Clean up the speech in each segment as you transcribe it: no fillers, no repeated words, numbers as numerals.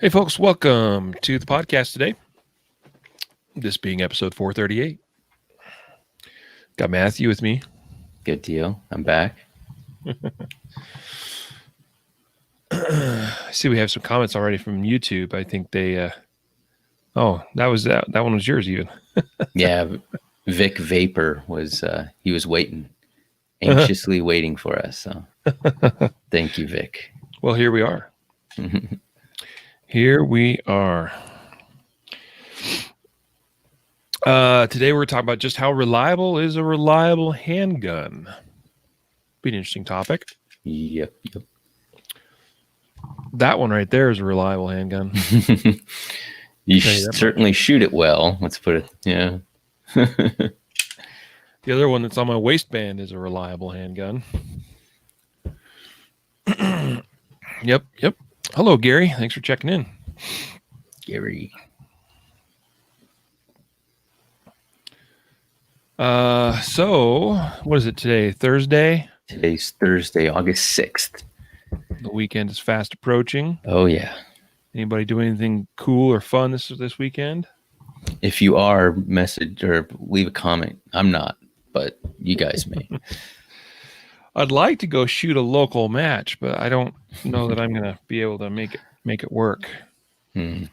Hey, folks, welcome to the podcast today. This being episode 438. Got Matthew with me. Good deal. I'm back. I see we have some comments already from YouTube. I think they, that one was yours even. Yeah, Vic Vapor was, he was waiting, anxiously waiting for us. So thank you, Vic. Well, here we are. Here we are. Today we're talking about just how reliable is a reliable handgun. Be an interesting topic. Yep. That one right there is a reliable handgun. You certainly shoot it well. Let's put it, yeah. The other one that's on my waistband is a reliable handgun. Yep. Hello, Gary. Thanks for checking in. Gary. So what is it today? Thursday? Today's Thursday, August 6th. The weekend is fast approaching. Oh, yeah. Anybody do anything cool or fun this weekend? If you are, message or leave a comment. I'm not, but you guys may. I'd like to go shoot a local match, but I don't know that I'm going to be able to make it work. I'll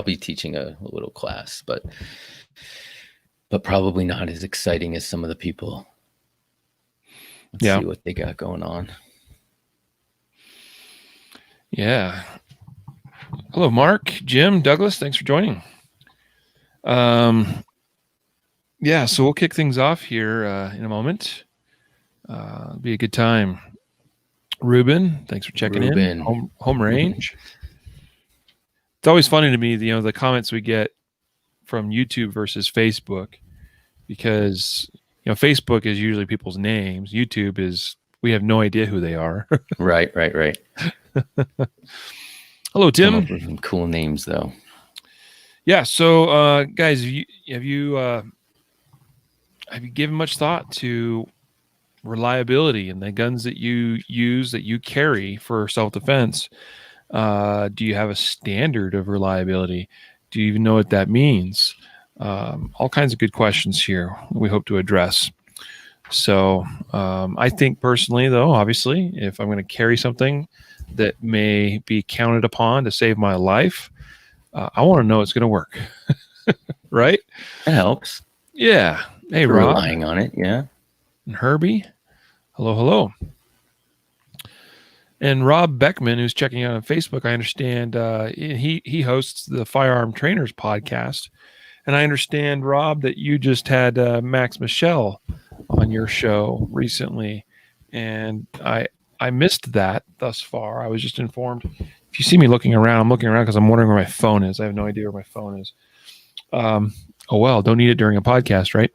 be teaching a little class, but probably not as exciting as some of the people. Let's see what they got going on. Yeah. Hello, Mark, Jim, Douglas. Thanks for joining. So we'll kick things off here in a moment. It'll be a good time. Ruben, thanks for checking in. Home range. It's always funny to me, the comments we get from YouTube versus Facebook, because Facebook is usually people's names. YouTube is we have no idea who they are. Right. Hello, Tim. Come up with some cool names though. Yeah. So, guys, have you given much thought to reliability and the guns that you use, that you carry for self-defense? Do you have a standard of reliability? Do you even know what that means? All kinds of good questions here we hope to address. So I think personally, though, obviously, if I'm going to carry something that may be counted upon to save my life, I want to know it's going to work. Right? That helps. Yeah. Hey, We're Rob. relying on it, yeah. And Herbie. Hello. And Rob Beckman, who's checking out on Facebook, I understand he hosts the Firearm Trainers podcast. And I understand, Rob, that you just had Max Michel on your show recently. And I missed that thus far. I was just informed. If you see me looking around, I'm looking around because I'm wondering where my phone is. I have no idea where my phone is. Oh, well, don't need it during a podcast, right?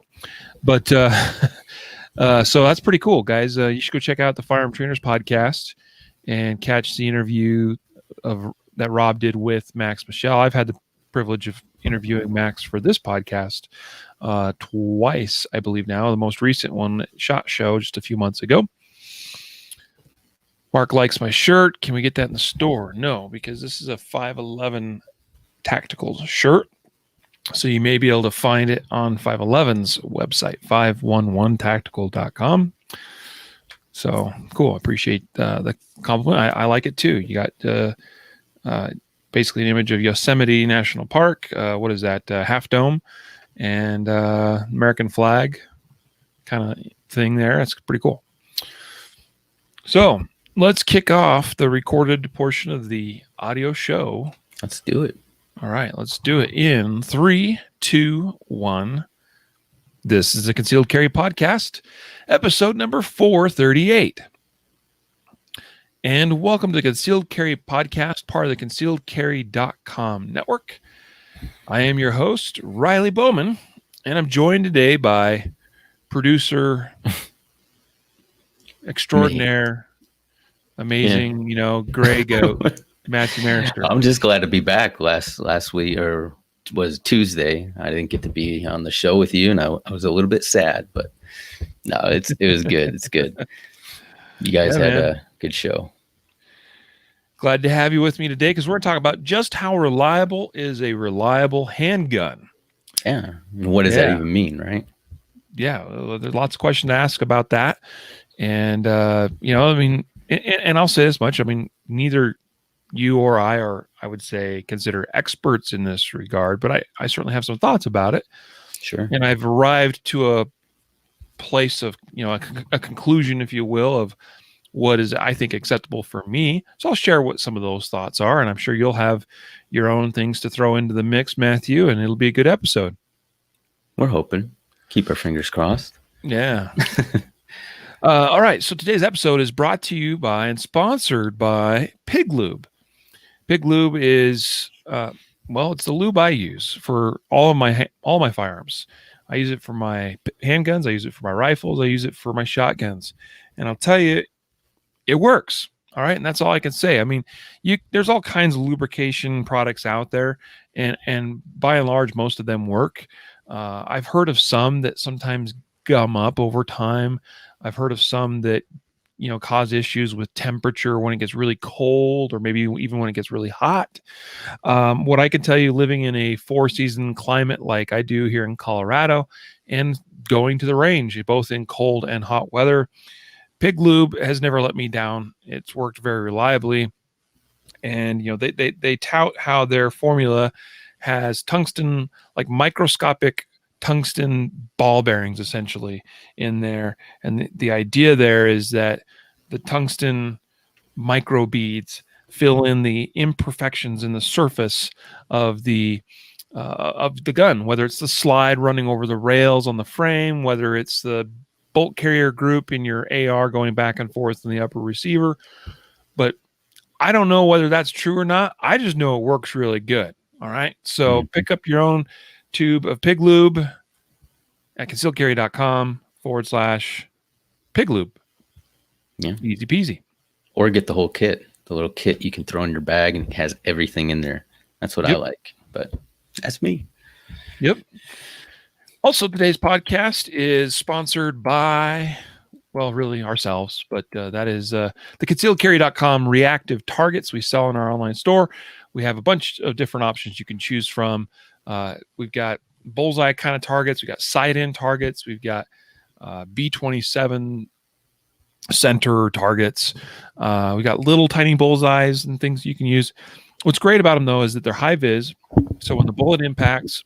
But so that's pretty cool, guys. You should go check out the Firearm Trainers podcast and catch the interview that Rob did with Max Michel. I've had the privilege of interviewing Max for this podcast twice, I believe now. The most recent one, SHOT Show, just a few months ago. Mark likes my shirt. Can we get that in the store? No, because this is a 511 tactical shirt. So you may be able to find it on 511's website, 511tactical.com. So cool. I appreciate the compliment. I like it too. You got basically an image of Yosemite National Park. What is that? Half Dome and American flag kind of thing there. That's pretty cool. So let's kick off the recorded portion of the audio show. Let's do it. All right, let's do it in 3, 2, 1. This is the Concealed Carry Podcast, episode number 438. And welcome to the Concealed Carry Podcast, part of the concealedcarry.com network. I am your host, Riley Bowman, and I'm joined today by producer extraordinaire, amazing, gray goat, Matthew Maruster. I'm just glad to be back. Last week, or was Tuesday, I didn't get to be on the show with you, and I was a little bit sad, but no, it was good. It's good. You guys had a good show. Glad to have you with me today because we're going to talk about just how reliable is a reliable handgun. Yeah. What does that even mean, right? Yeah, there's lots of questions to ask about that. And, and I'll say this much. I mean, neither you or I are, I would say, consider experts in this regard, but I certainly have some thoughts about it. Sure. And I've arrived to a place of, a conclusion, if you will, of what is, I think, acceptable for me. So I'll share what some of those thoughts are, and I'm sure you'll have your own things to throw into the mix, Matthew, and it'll be a good episode. We're hoping. Keep our fingers crossed. Yeah. All right. So today's episode is brought to you by and sponsored by Pig Lube. Pig Lube is, it's the lube I use for all my firearms. I use it for my handguns. I use it for my rifles. I use it for my shotguns. And I'll tell you, it works. All right. And that's all I can say. I mean, there's all kinds of lubrication products out there, and by and large, most of them work. I've heard of some that sometimes gum up over time. I've heard of some that, cause issues with temperature when it gets really cold, or maybe even when it gets really hot. What I can tell you, living in a 4-season climate like I do here in Colorado and going to the range, both in cold and hot weather, Pig Lube has never let me down. It's worked very reliably. And, they tout how their formula has tungsten, like microscopic tungsten ball bearings essentially in there. And the idea there is that the tungsten micro beads fill in the imperfections in the surface of the gun, whether it's the slide running over the rails on the frame, whether it's the bolt carrier group in your AR going back and forth in the upper receiver. But I don't know whether that's true or not. I just know it works really good. All right. So pick up your own tube of Pig Lube at concealcarry.com/Pig Lube. Yeah. Easy peasy. Or get the whole kit, the little kit you can throw in your bag and it has everything in there. That's what I like, but that's me. Yep. Also, today's podcast is sponsored by, really ourselves, but that is the concealedcarry.com reactive targets we sell in our online store. We have a bunch of different options you can choose from. We've got bullseye kind of targets. We've got sight-in targets. We've got B27 center targets. We got little tiny bullseyes and things you can use. What's great about them, though, is that they're high vis. So when the bullet impacts,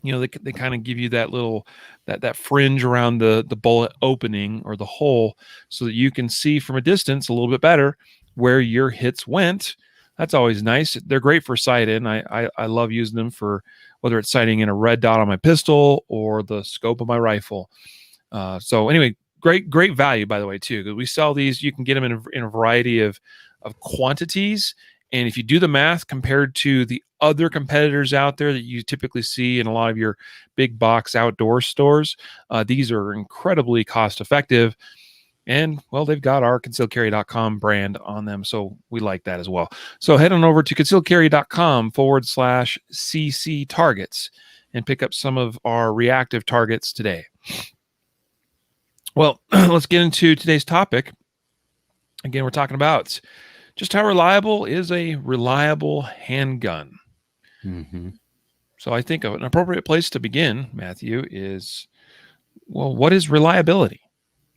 they kind of give you that little that fringe around the bullet opening or the hole, so that you can see from a distance a little bit better where your hits went. That's always nice. They're great for sight in. I love using them for whether it's sighting in a red dot on my pistol or the scope of my rifle. So anyway, great value, by the way, too, because we sell these. You can get them in a variety of quantities. And if you do the math compared to the other competitors out there that you typically see in a lot of your big box outdoor stores, these are incredibly cost effective. And, they've got our concealcarry.com brand on them. So we like that as well. So head on over to concealcarry.com/CC targets and pick up some of our reactive targets today. Well, let's get into today's topic. Again, we're talking about just how reliable is a reliable handgun. Mm-hmm. So I think an appropriate place to begin, Matthew, is, what is reliability?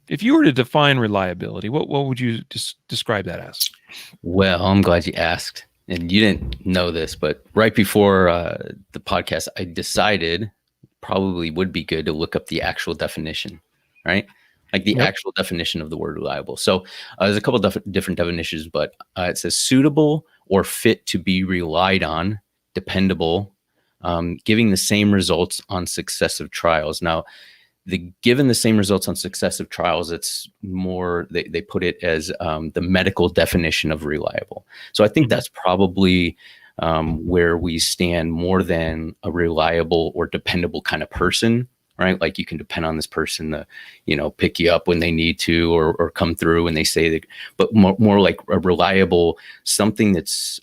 If you were to define reliability, what would you describe that as? Well, I'm glad you asked. And you didn't know this, but right before the podcast, I decided probably would be good to look up the actual definition, right? Like the actual definition of the word reliable. So there's a couple different definitions, but it says suitable or fit to be relied on, dependable, giving the same results on successive trials. Now, given the same results on successive trials, it's more, they put it as the medical definition of reliable. So I think that's probably where we stand more than a reliable or dependable kind of person, right? Like you can depend on this person to, pick you up when they need to, or come through when they say that, but more like a reliable, something that's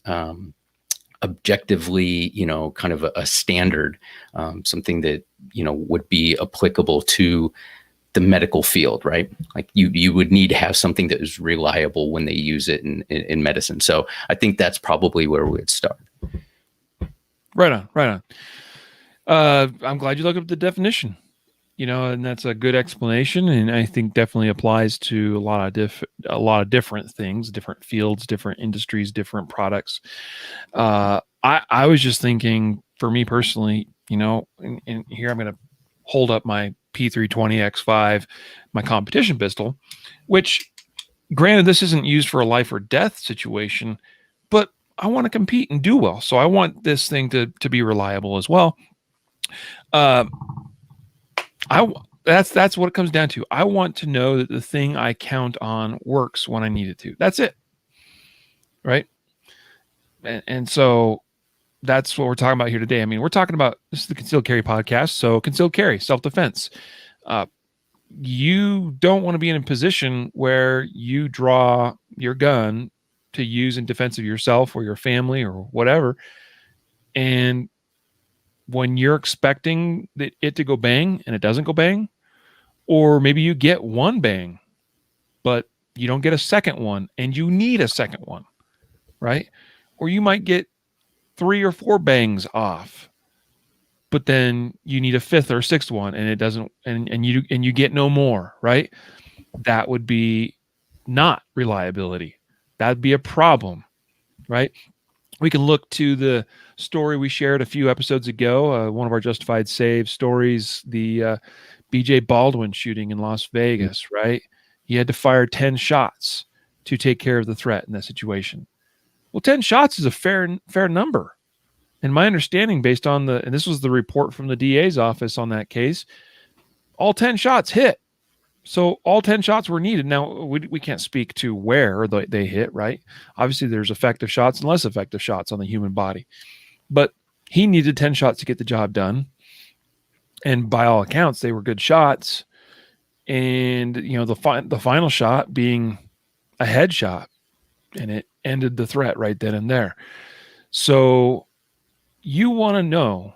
objectively, kind of a standard, something that, would be applicable to the medical field, right? Like you would need to have something that is reliable when they use it in medicine. So I think that's probably where we'd start. Right on, right on. I'm glad you looked up the definition, and that's a good explanation, and I think definitely applies to a lot of different things, different fields, different industries, different products. I was just thinking, for me personally, and here I'm going to hold up my P320 X5, my competition pistol, which, granted, this isn't used for a life or death situation, but I want to compete and do well, so I want this thing to be reliable as well. That's what it comes down to. I want to know that the thing I count on works when I need it to. That's it, right? And so that's what we're talking about here today. I mean, we're talking about, this is the Concealed Carry podcast, so concealed carry, self-defense. You don't want to be in a position where you draw your gun to use in defense of yourself or your family or whatever, and when you're expecting it to go bang and it doesn't go bang, or maybe you get one bang, but you don't get a second one and you need a second one, right? Or you might get 3 or 4 bangs off, but then you need a 5th or 6th one and it doesn't, and you get no more, right? That would be not reliability. That'd be a problem, right? We can look to the story we shared a few episodes ago, one of our Justified Save stories, the BJ Baldwin shooting in Las Vegas, right? He had to fire 10 shots to take care of the threat in that situation. Well, 10 shots is a fair number. And my understanding, based on and this was the report from the DA's office on that case, all 10 shots hit. So all 10 shots were needed. Now, we can't speak to where they hit, right? Obviously, there's effective shots and less effective shots on the human body. But he needed 10 shots to get the job done. And by all accounts, they were good shots. And, the final shot being a headshot. And it ended the threat right then and there. So you want to know,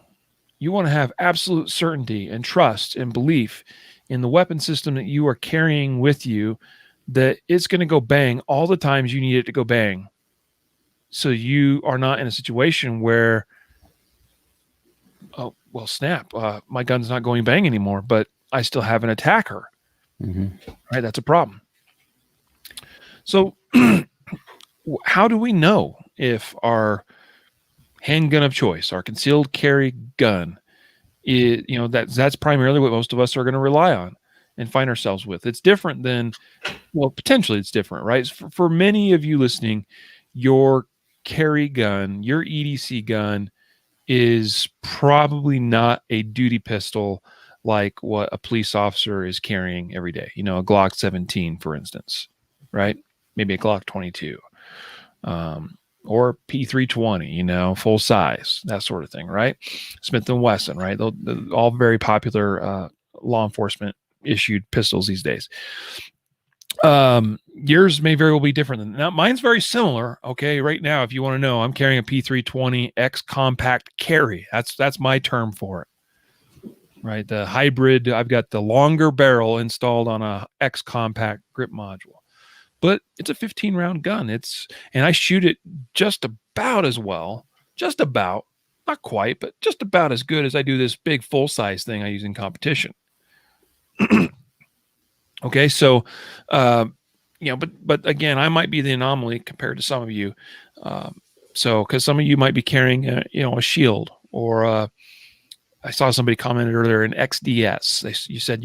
you want to have absolute certainty and trust and belief in the weapon system that you are carrying with you, that it's going to go bang all the times you need it to go bang. So you are not in a situation where, oh, well, snap, my gun's not going bang anymore, but I still have an attacker. Mm-hmm. Right? That's a problem. So how do we know if our handgun of choice, our concealed carry gun, that's primarily what most of us are going to rely on and find ourselves with? It's different than, well, potentially it's different, right? For many of you listening, your carry gun, your EDC gun, is probably not a duty pistol like what a police officer is carrying every day. A Glock 17, for instance, right? Maybe a Glock 22. Or P320, full size, that sort of thing, right? Smith & Wesson, right? They're all very popular law enforcement issued pistols these days. Yours may very well be different than that. Now, mine's very similar. Okay, right now, if you want to know, I'm carrying a P320 X compact carry. That's my term for it, right? The hybrid. I've got the longer barrel installed on a X compact grip module. But it's a 15-round gun. And I shoot it just about as well, not quite, but just about as good as I do this big full-size thing I use in competition. Okay, so, but again, I might be the anomaly compared to some of you. Because some of you might be carrying, a shield, or I saw somebody commented earlier, an XDS. You said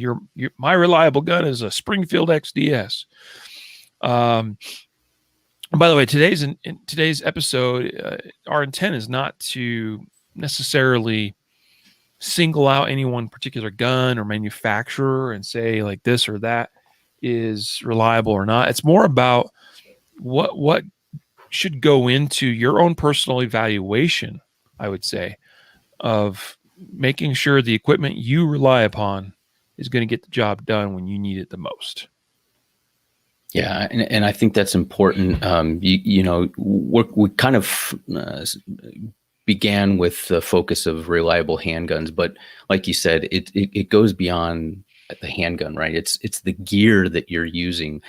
my reliable gun is a Springfield XDS. By the way, in today's episode, our intent is not to necessarily single out any one particular gun or manufacturer and say like this or that is reliable or not. It's more about what should go into your own personal evaluation, I would say, of making sure the equipment you rely upon is going to get the job done when you need it the most. Yeah, and I think that's important. We kind of began with the focus of reliable handguns, but like you said, it goes beyond the handgun, right? It's the gear that you're using,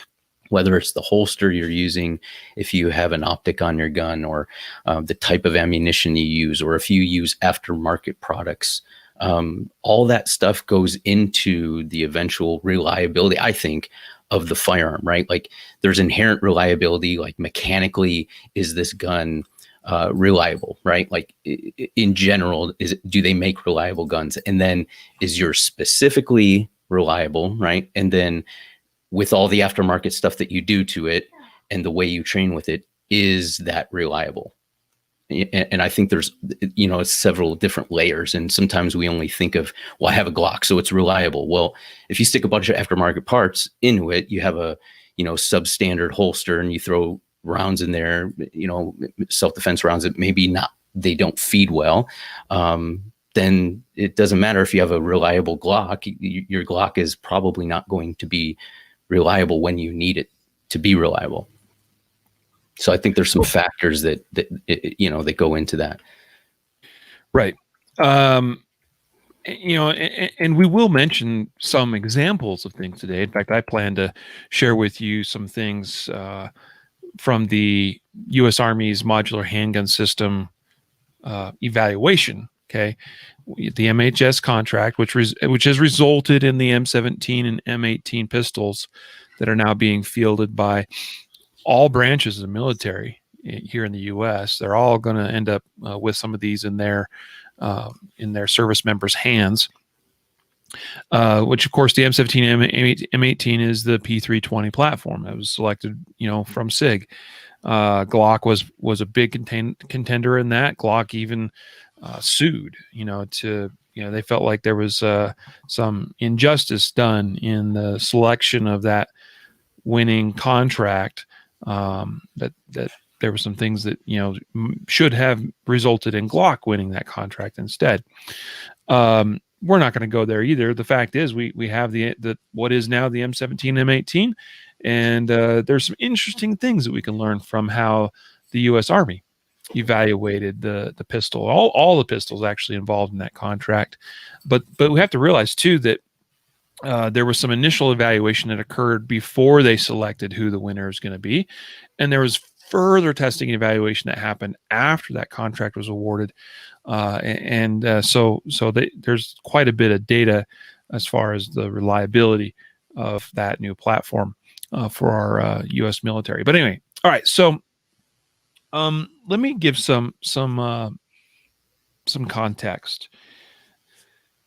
whether it's the holster you're using, if you have an optic on your gun, or the type of ammunition you use, or if you use aftermarket products. All that stuff goes into the eventual reliability, I think, of the firearm, right? Like there's inherent reliability, like mechanically, is this gun reliable, right? Like in general, do they make reliable guns? And then is yours specifically reliable, right? And then with all the aftermarket stuff that you do to it and the way you train with it, is that reliable? And I think there's, it's several different layers. And sometimes we only think of, well, I have a Glock, so it's reliable. Well, if you stick a bunch of aftermarket parts into it, you have a, substandard holster, and you throw rounds in there, self-defense rounds that maybe they don't feed well. Then it doesn't matter if you have a reliable Glock. Your Glock is probably not going to be reliable when you need it to be reliable. So I think there's some factors that go into that. Right. And we will mention some examples of things today. In fact, I plan to share with you some things from the U.S. Army's Modular Handgun System evaluation. Okay, the MHS contract, which has resulted in the M17 and M18 pistols that are now being fielded by all branches of the military here in the U.S. They're all going to end up with some of these in their service members' hands. Which, of course, the M17 M18 is the P320 platform that was selected, from SIG. Glock was a big contender in that. Glock even sued, they felt like there was some injustice done in the selection of that winning contract. That there were some things that should have resulted in Glock winning that contract instead. We're not going to go there either. The fact is, we have the what is now the M17 M18, and there's some interesting things that we can learn from how the U.S. Army evaluated the pistol, all the pistols actually involved in that contract. But we have to realize too that there was some initial evaluation that occurred before they selected who the winner is going to be. And there was further testing and evaluation that happened after that contract was awarded. So there's quite a bit of data as far as the reliability of that new platform for our U.S. military. But anyway, all right. So let me give some context.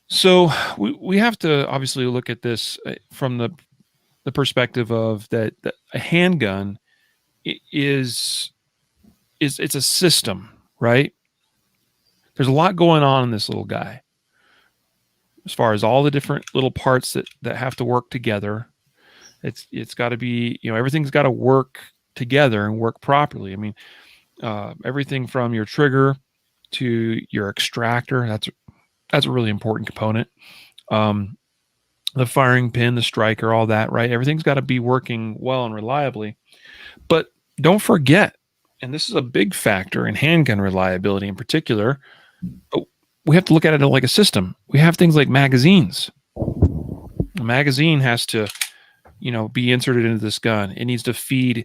So we have to obviously look at this from the perspective of that a handgun is it's a system, right? There's a lot going on in this little guy as far as all the different little parts that have to work together. It's got to be, everything's got to work together and work properly. I mean, everything from your trigger to your extractor, that's a really important component. The firing pin, the striker, all that, right? Everything's got to be working well and reliably. But don't forget, and this is a big factor in handgun reliability in particular, we have to look at it like a system. We have things like magazines. A magazine has to, be inserted into this gun. It needs to feed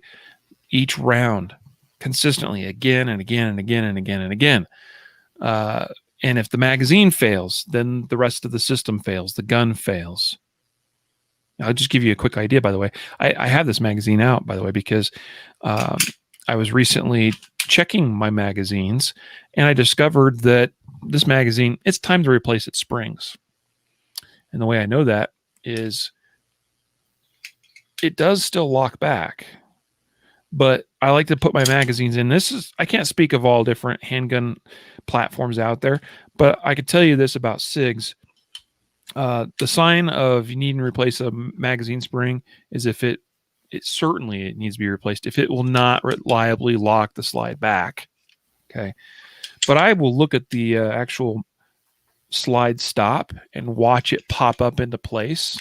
each round consistently again and again and again and again and again. And if the magazine fails, then the rest of the system fails. The gun fails. I'll just give you a quick idea, by the way. I have this magazine out, by the way, because I was recently checking my magazines, and I discovered that this magazine, it's time to replace its springs. And the way I know that is it does still lock back, but I like to put my magazines in. I can't speak of all different handgun platforms out there, but I could tell you this about SIGs. The sign of you need to replace a magazine spring is if it certainly needs to be replaced if it will not reliably lock the slide back. Okay. But I will look at the actual slide stop and watch it pop up into place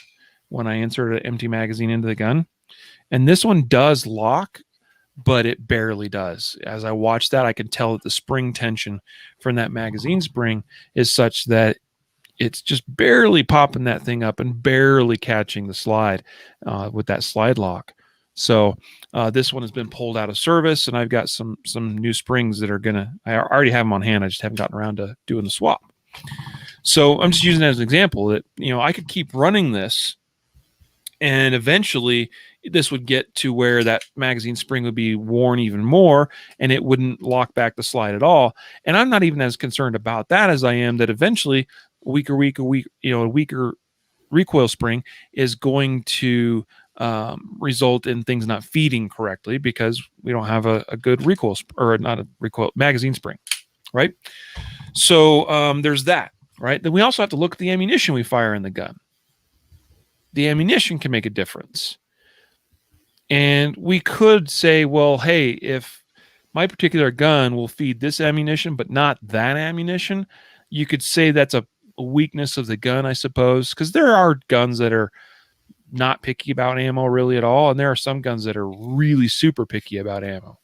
when I insert an empty magazine into the gun. And this one does lock, but it barely does. As I watch that, I can tell that the spring tension from that magazine spring is such that it's just barely popping that thing up and barely catching the slide with that slide lock. So this one has been pulled out of service, and I've got some new springs that are I already have them on hand. I just haven't gotten around to doing the swap. So I'm just using that as an example that, I could keep running this, and eventually this would get to where that magazine spring would be worn even more, and it wouldn't lock back the slide at all. And I'm not even as concerned about that as I am that eventually a weaker recoil spring is going to result in things not feeding correctly because we don't have a good recoil or not a recoil magazine spring, right? So there's that, right? Then we also have to look at the ammunition we fire in the gun. The ammunition can make a difference. And we could say, well, hey, if my particular gun will feed this ammunition, but not that ammunition, you could say that's a weakness of the gun, I suppose, because there are guns that are not picky about ammo really at all, and there are some guns that are really super picky about ammo.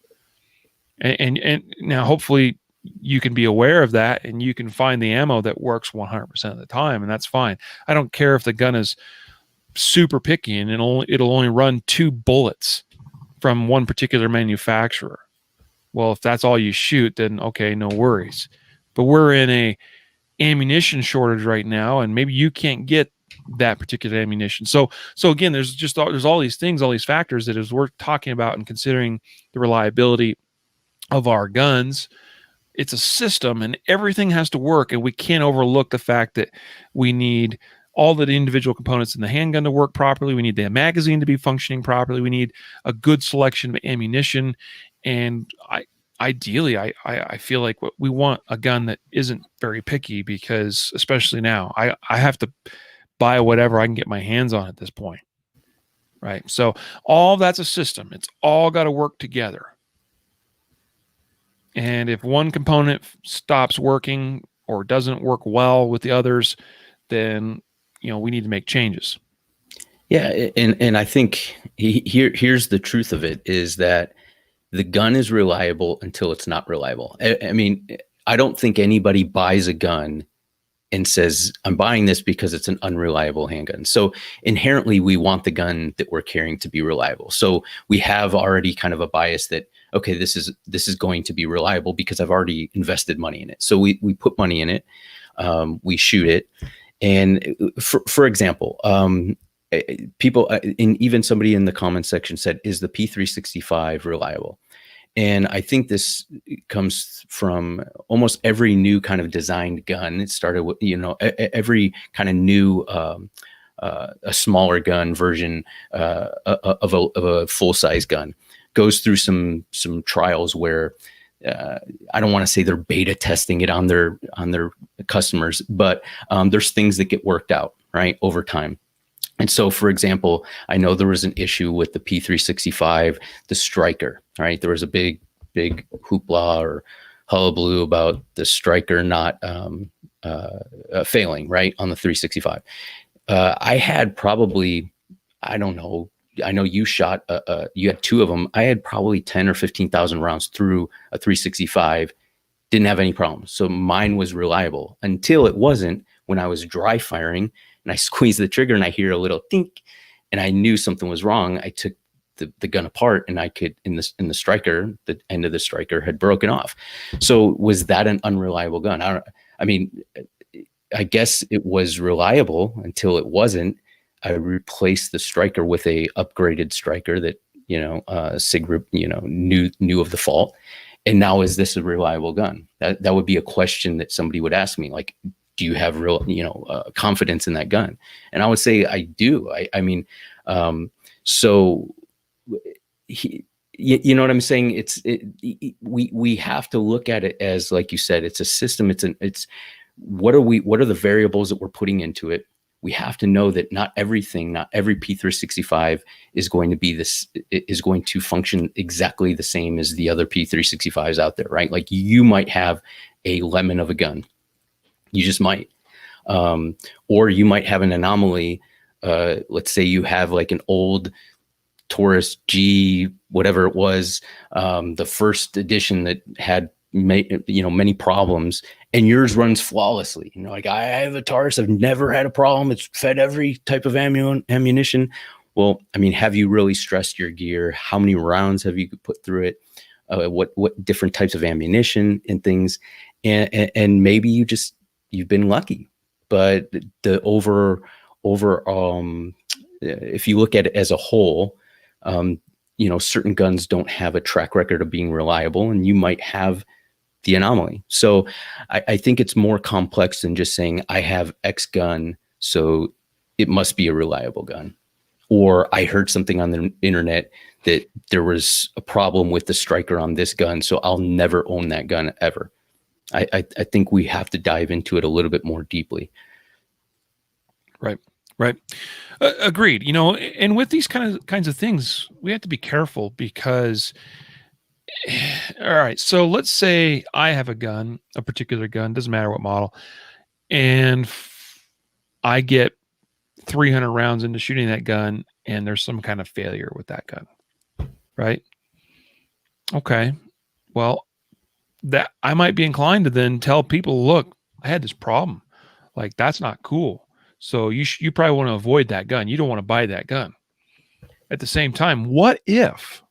And now hopefully you can be aware of that, and you can find the ammo that works 100% of the time, and that's fine. I don't care if the gun is super picky and it'll only run 2 bullets from one particular manufacturer. Well, if that's all you shoot, then okay, no worries. But we're in a ammunition shortage right now, and maybe you can't get that particular ammunition. So again, there's all these things, all these factors that is worth talking about and considering the reliability of our guns. It's a system, and everything has to work, and we can't overlook the fact that we need all the individual components in the handgun to work properly. We need the magazine to be functioning properly. We need a good selection of ammunition. And ideally, I feel like we want a gun that isn't very picky, because especially now, I have to buy whatever I can get my hands on at this point. Right. So all that's a system. It's all got to work together. And if one component stops working or doesn't work well with the others, then we need to make changes. Yeah, and I think here's the truth of it, is that the gun is reliable until it's not reliable. I mean, I don't think anybody buys a gun and says, I'm buying this because it's an unreliable handgun. So inherently, we want the gun that we're carrying to be reliable. So we have already kind of a bias that, okay, this is going to be reliable because I've already invested money in it. So we put money in it, we shoot it. And for example, people, and even somebody in the comments section said, is the P365 reliable? And I think this comes from almost every new kind of designed gun. It started with, every kind of new, a smaller gun version of a full-size gun goes through some trials where, I don't want to say they're beta testing it on their customers, but there's things that get worked out, right, over time. And so, for example, I know there was an issue with the P365, the Striker, right? There was a big hoopla or hullabaloo about the Striker not failing, right, on the 365. I had probably, I don't know, I know you shot, you had 2 of them. I had probably 10 or 15,000 rounds through a 365, didn't have any problems. So mine was reliable until it wasn't, when I was dry firing and I squeezed the trigger and I hear a little tink and I knew something was wrong. I took the gun apart and I could, in the Striker, the end of the Striker had broken off. So was that an unreliable gun? I mean, I guess it was reliable until it wasn't. I replaced the Striker with a upgraded Striker that, SIG Group, knew of the fault. And now, is this a reliable gun? That would be a question that somebody would ask me, like, do you have real, confidence in that gun? And I would say, I do. I mean, so you know what I'm saying? We have to look at it as, like you said, it's a system. What are the variables that we're putting into it? We have to know that not every P365 is going to function exactly the same as the other P365s out there, right? Like, you might have a lemon of a gun. You just might. Or you might have an anomaly. Let's say you have like an old Taurus G, whatever it was, the first edition that had, many problems, and yours runs flawlessly. Like, I have a Taurus, I've never had a problem. It's fed every type of ammunition. Well, I mean, have you really stressed your gear? How many rounds have you put through it? What different types of ammunition and things? And maybe you've been lucky, but the if you look at it as a whole, certain guns don't have a track record of being reliable, and you might have the anomaly. So I think it's more complex than just saying I have X gun, so it must be a reliable gun. Or I heard something on the internet that there was a problem with the striker on this gun, so I'll never own that gun ever. I think we have to dive into it a little bit more deeply. Right. Agreed. And with these kinds of things, we have to be careful because, all right, so let's say I have a gun, a particular gun, doesn't matter what model, and I get 300 rounds into shooting that gun, and there's some kind of failure with that gun, right? Okay. Well, that I might be inclined to then tell people, look, I had this problem. Like, that's not cool. So you probably want to avoid that gun. You don't want to buy that gun. At the same time, what if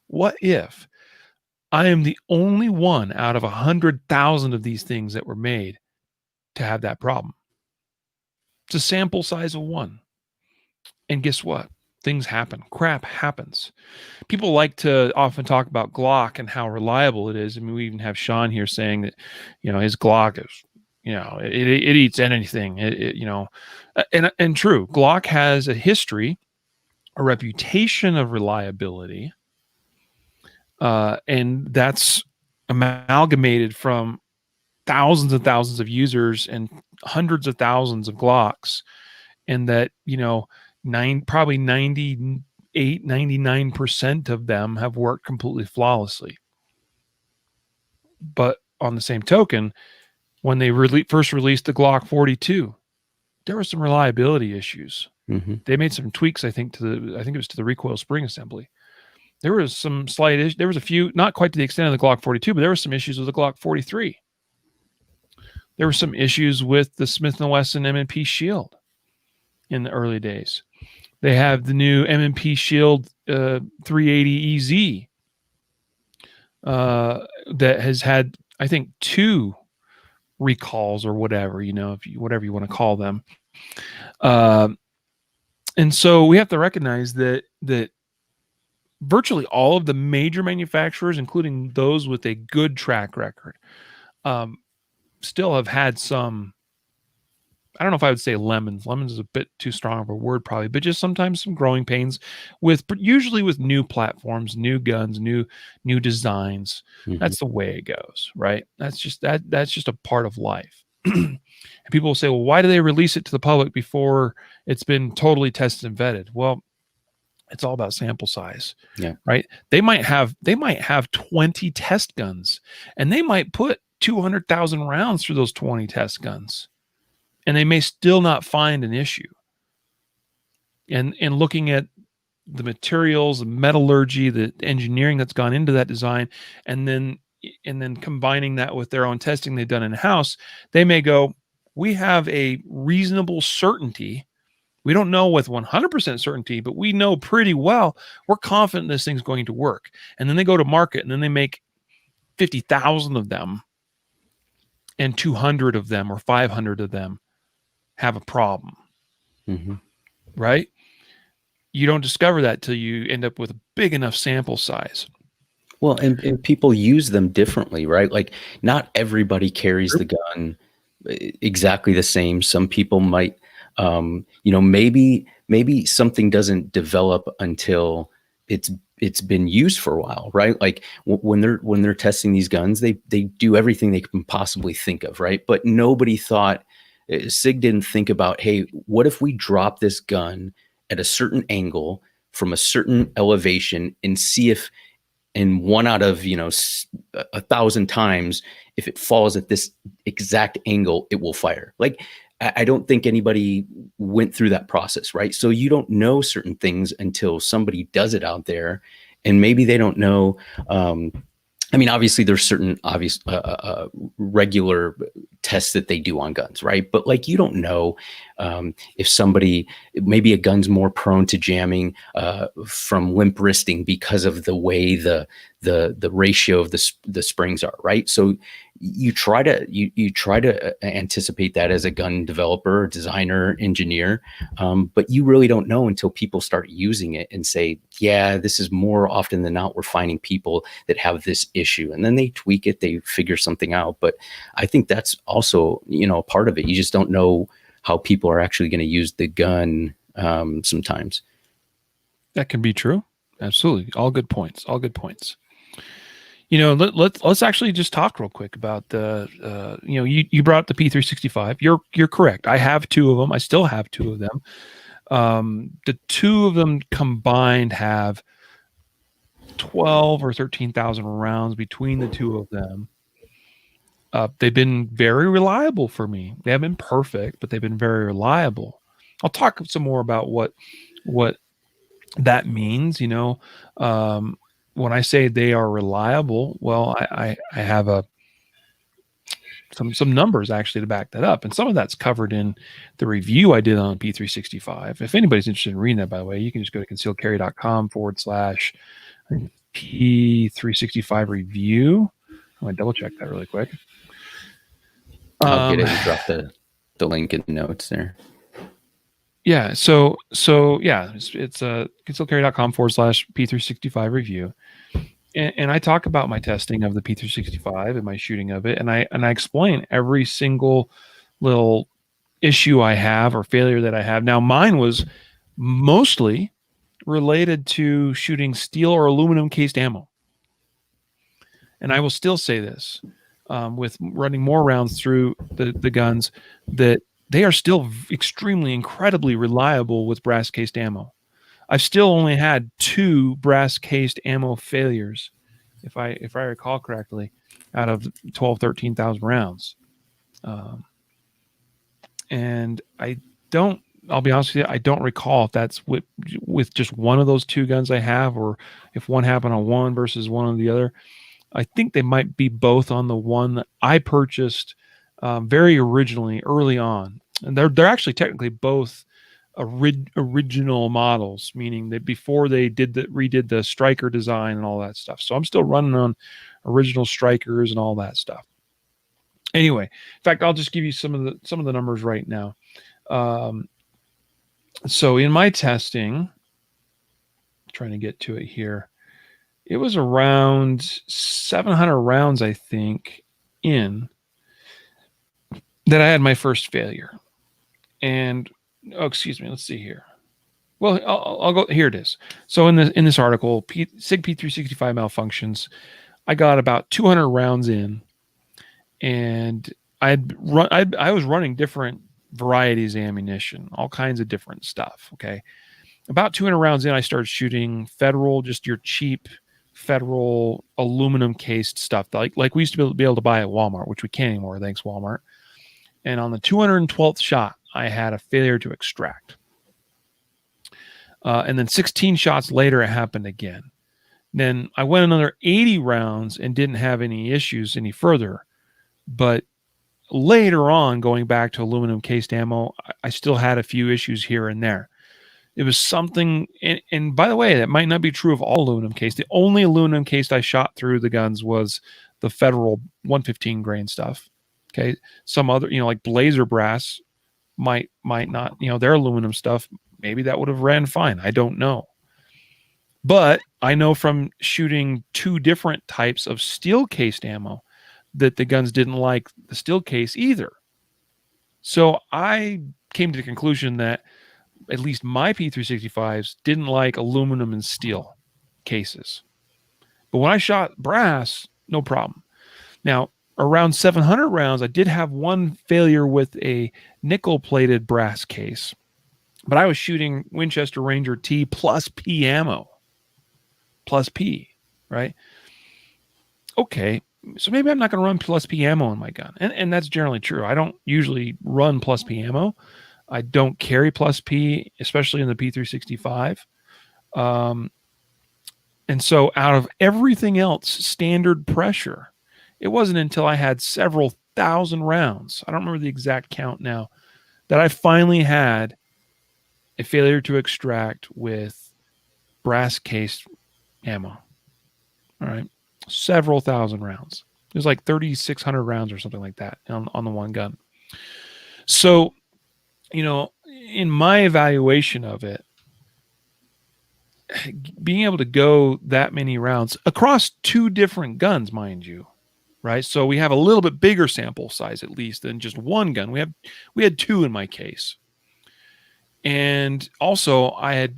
I am the only one out of 100,000 of these things that were made to have that problem? It's a sample size of one. And guess what? Things happen. Crap happens. People like to often talk about Glock and how reliable it is. I mean, we even have Sean here saying that, his Glock is, it eats anything. And true. Glock has a history, a reputation of reliability, and that's amalgamated from thousands and thousands of users and hundreds of thousands of Glocks, and that probably 98, 99% of them have worked completely flawlessly. But on the same token, when they first released the Glock 42, there were some reliability issues. Mm-hmm. They made some tweaks, I think it was to the recoil spring assembly. There was some slight issues. There was a few, not quite to the extent of the Glock 42, but there were some issues with the Glock 43. There were some issues with the Smith & Wesson M&P Shield in the early days. They have the new M&P Shield 380 EZ that has had, I think, 2 recalls or whatever, whatever you want to call them. And so we have to recognize that virtually all of the major manufacturers, including those with a good track record, still have had some, I don't know if I would say lemons. Lemons is a bit too strong of a word probably, but just sometimes some growing pains usually with new platforms, new guns, new designs. Mm-hmm. That's the way it goes, right? That's just a part of life. And people will say, well, why do they release it to the public before it's been totally tested and vetted? Well, it's all about sample size, right? They might have 20 test guns, and they might put 200,000 rounds through those 20 test guns, and they may still not find an issue. And looking at the materials, the metallurgy, the engineering that's gone into that design, and then combining that with their own testing they've done in-house, they may go, we have a reasonable certainty. We don't know with 100% certainty, but we know pretty well, we're confident this thing's going to work. And then they go to market, and then they make 50,000 of them, and 200 of them or 500 of them have a problem. Mm-hmm. Right? You don't discover that till you end up with a big enough sample size. Well, and people use them differently, right? Like, not everybody carries the gun exactly the same. Some people might, maybe something doesn't develop until it's been used for a while, right? Like when they're testing these guns, they do everything they can possibly think of, right? But nobody thought, SIG didn't think about, hey, what if we drop this gun at a certain angle from a certain elevation and see if in 1 out of 1,000 times, if it falls at this exact angle, it will fire. Like, I don't think anybody went through that process, right? So you don't know certain things until somebody does it out there, and maybe they don't know I mean, obviously there's certain obvious regular tests that they do on guns, right? But like, you don't know if somebody, maybe a gun's more prone to jamming from limp wristing because of the way the ratio of the springs are, right? So you try to anticipate that as a gun developer, designer, engineer, but you really don't know until people start using it and say, yeah, this is more often than not, we're finding people that have this issue, and then they tweak it, they figure something out. But I think that's also, a part of it. You just don't know how people are actually going to use the gun sometimes. That can be true. Absolutely. All good points. Let's actually just talk real quick about the, you brought up the P365. You're correct. I have two of them. I still have two of them. The two of them combined have 12 or 13,000 rounds between the two of them. They've been very reliable for me. They haven't been perfect, but they've been very reliable. I'll talk some more about what that means. When I say they are reliable, well, I have some numbers actually to back that up, and some of that's covered in the review I did on P365. If anybody's interested in reading that, by the way, you can just go to concealedcarry.com/P365 review. I'm gonna double check that really quick. I'll get it. You drop the link in the notes there. Yeah. So yeah, it's concealedcarry.com/P365 review. And I talk about my testing of the P365 and my shooting of it. And I explain every single little issue I have or failure that I have. Now, mine was mostly related to shooting steel or aluminum cased ammo. And I will still say this, with running more rounds through the guns, that they are still incredibly reliable with brass cased ammo. I've still only had 2 brass cased ammo failures, if I recall correctly, out of 12, 13,000 rounds. And I'll be honest with you, I don't recall if that's with just one of those 2 guns I have, or if one happened on one versus one on the other. I think they might be both on the one that I purchased very originally, early on. And they're actually technically both original models, meaning that before they redid the striker design and all that stuff. So I'm still running on original strikers and all that stuff. Anyway, in fact, I'll just give you some of the numbers right now. So in my testing, trying to get to it here, it was around 700 rounds, I think, in that I had my first failure. And excuse me, let's see here. Well, I'll go. Here it is. So in this article, SIG P365 malfunctions, I got about 200 rounds in, and I was running different varieties of ammunition, all kinds of different stuff. Okay, about 200 rounds in, I started shooting Federal, just your cheap Federal aluminum cased stuff, like we used to be able to buy at Walmart, which we can't anymore, thanks Walmart. And on the 212th shot, I had a failure to extract. And then 16 shots later, it happened again. Then I went another 80 rounds and didn't have any issues any further. But later on, going back to aluminum cased ammo, I still had a few issues here and there. It was something, and by the way, that might not be true of all aluminum cased. The only aluminum cased I shot through the guns was the Federal 115 grain stuff. Okay, some other, like Blazer brass might not, their aluminum stuff, maybe that would have ran fine. I don't know. But I know from shooting 2 different types of steel cased ammo that the guns didn't like the steel case either. So I came to the conclusion that at least my P365s didn't like aluminum and steel cases. But when I shot brass, no problem. Now, around 700 rounds, I did have one failure with a nickel-plated brass case. But I was shooting Winchester Ranger T plus P ammo. Plus P, right? Okay, so maybe I'm not going to run plus P ammo on my gun. And that's generally true. I don't usually run plus P ammo. I don't carry plus P, especially in the P365. And so out of everything else, standard pressure, it wasn't until I had several thousand rounds, I don't remember the exact count now, that I finally had a failure to extract with brass case ammo. All right. Several thousand rounds. It was like 3,600 rounds or something like that on the one gun. So, in my evaluation of it, being able to go that many rounds across two different guns, mind you, right? So we have a little bit bigger sample size, at least, than just one gun. We had two in my case. And also I had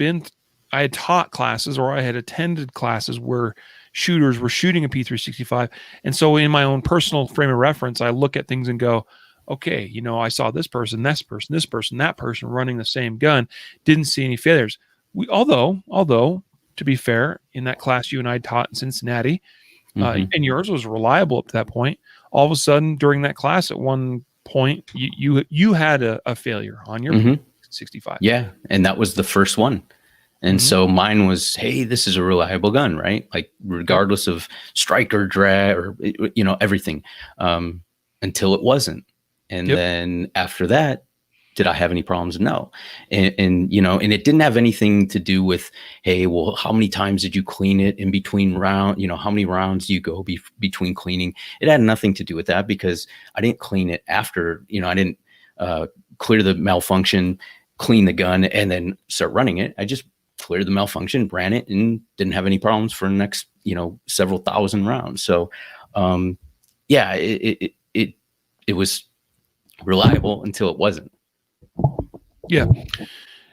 taught classes, or I had attended classes where shooters were shooting a P365. And so in my own personal frame of reference, I look at things and go, okay, I saw this person, that person running the same gun, didn't see any failures. Although to be fair, in that class you and I taught in Cincinnati, and yours was reliable up to that point, all of a sudden during that class at one point, you had a failure on your 65. Yeah. And that was the first one. And so mine was, hey, this is a reliable gun, right? Like regardless of strike or drag or, everything, until it wasn't. And then after that, did I have any problems? No. And it didn't have anything to do with, hey, well, how many times did you clean it in between round? How many rounds do you go between cleaning? It had nothing to do with that, because I didn't clean it after, I didn't clear the malfunction, clean the gun, and then start running it. I just cleared the malfunction, ran it, and didn't have any problems for the next, several thousand rounds. So, it was reliable until it wasn't. Yeah.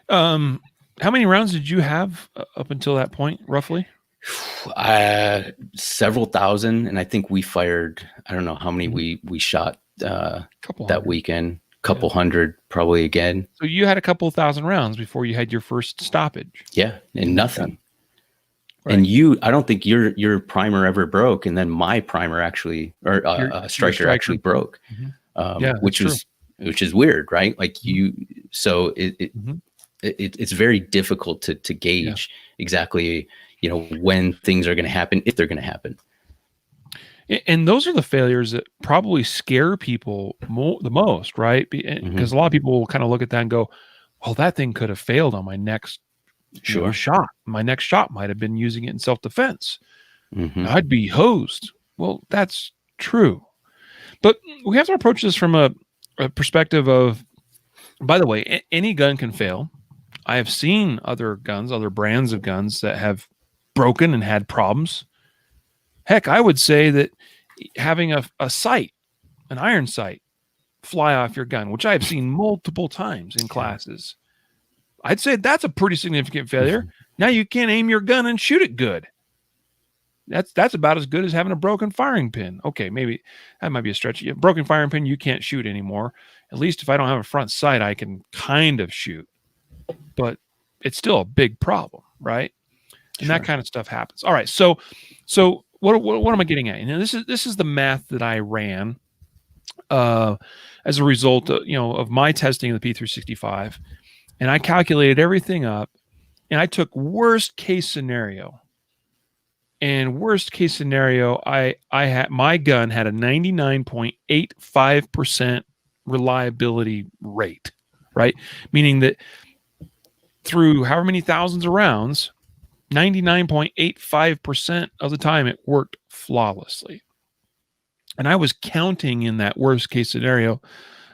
How many rounds did you have up until that point, roughly? Several thousand, and I think we fired, I don't know how many we shot that weekend. Couple hundred probably again. So you had a couple thousand rounds before you had your first stoppage. Yeah, and nothing. Right. And I don't think your primer ever broke, and then my primer actually, or striker actually broke, which is weird, right? Like so it's very difficult to gauge exactly, when things are going to happen, if they're going to happen. And those are the failures that probably scare people the most, right? Because a lot of people will kind of look at that and go, well, that thing could have failed on my next shot. My next shot might have been using it in self-defense. I'd be hosed. Well, that's true. But we have to approach this from a perspective of, by the way, any gun can fail. I have seen other brands of guns that have broken and had problems. Heck, I would say that having a sight, an iron sight, fly off your gun, which I've seen multiple times in classes, I'd say that's a pretty significant failure. Now you can't aim your gun and shoot it good. That's about as good as having a broken firing pin. Okay, maybe that might be a stretch. Broken firing pin, you can't shoot anymore. At least if I don't have a front sight, I can kind of shoot. But it's still a big problem, right? And that kind of stuff happens. All right, so what am I getting at? This is the math that I ran as a result of my testing of the P365, and I calculated everything up, and I took worst case scenario. And worst case scenario, I had my gun had a 99.85% reliability rate, right? Meaning that through however many thousands of rounds, 99.85% of the time it worked flawlessly. And I was counting in that worst case scenario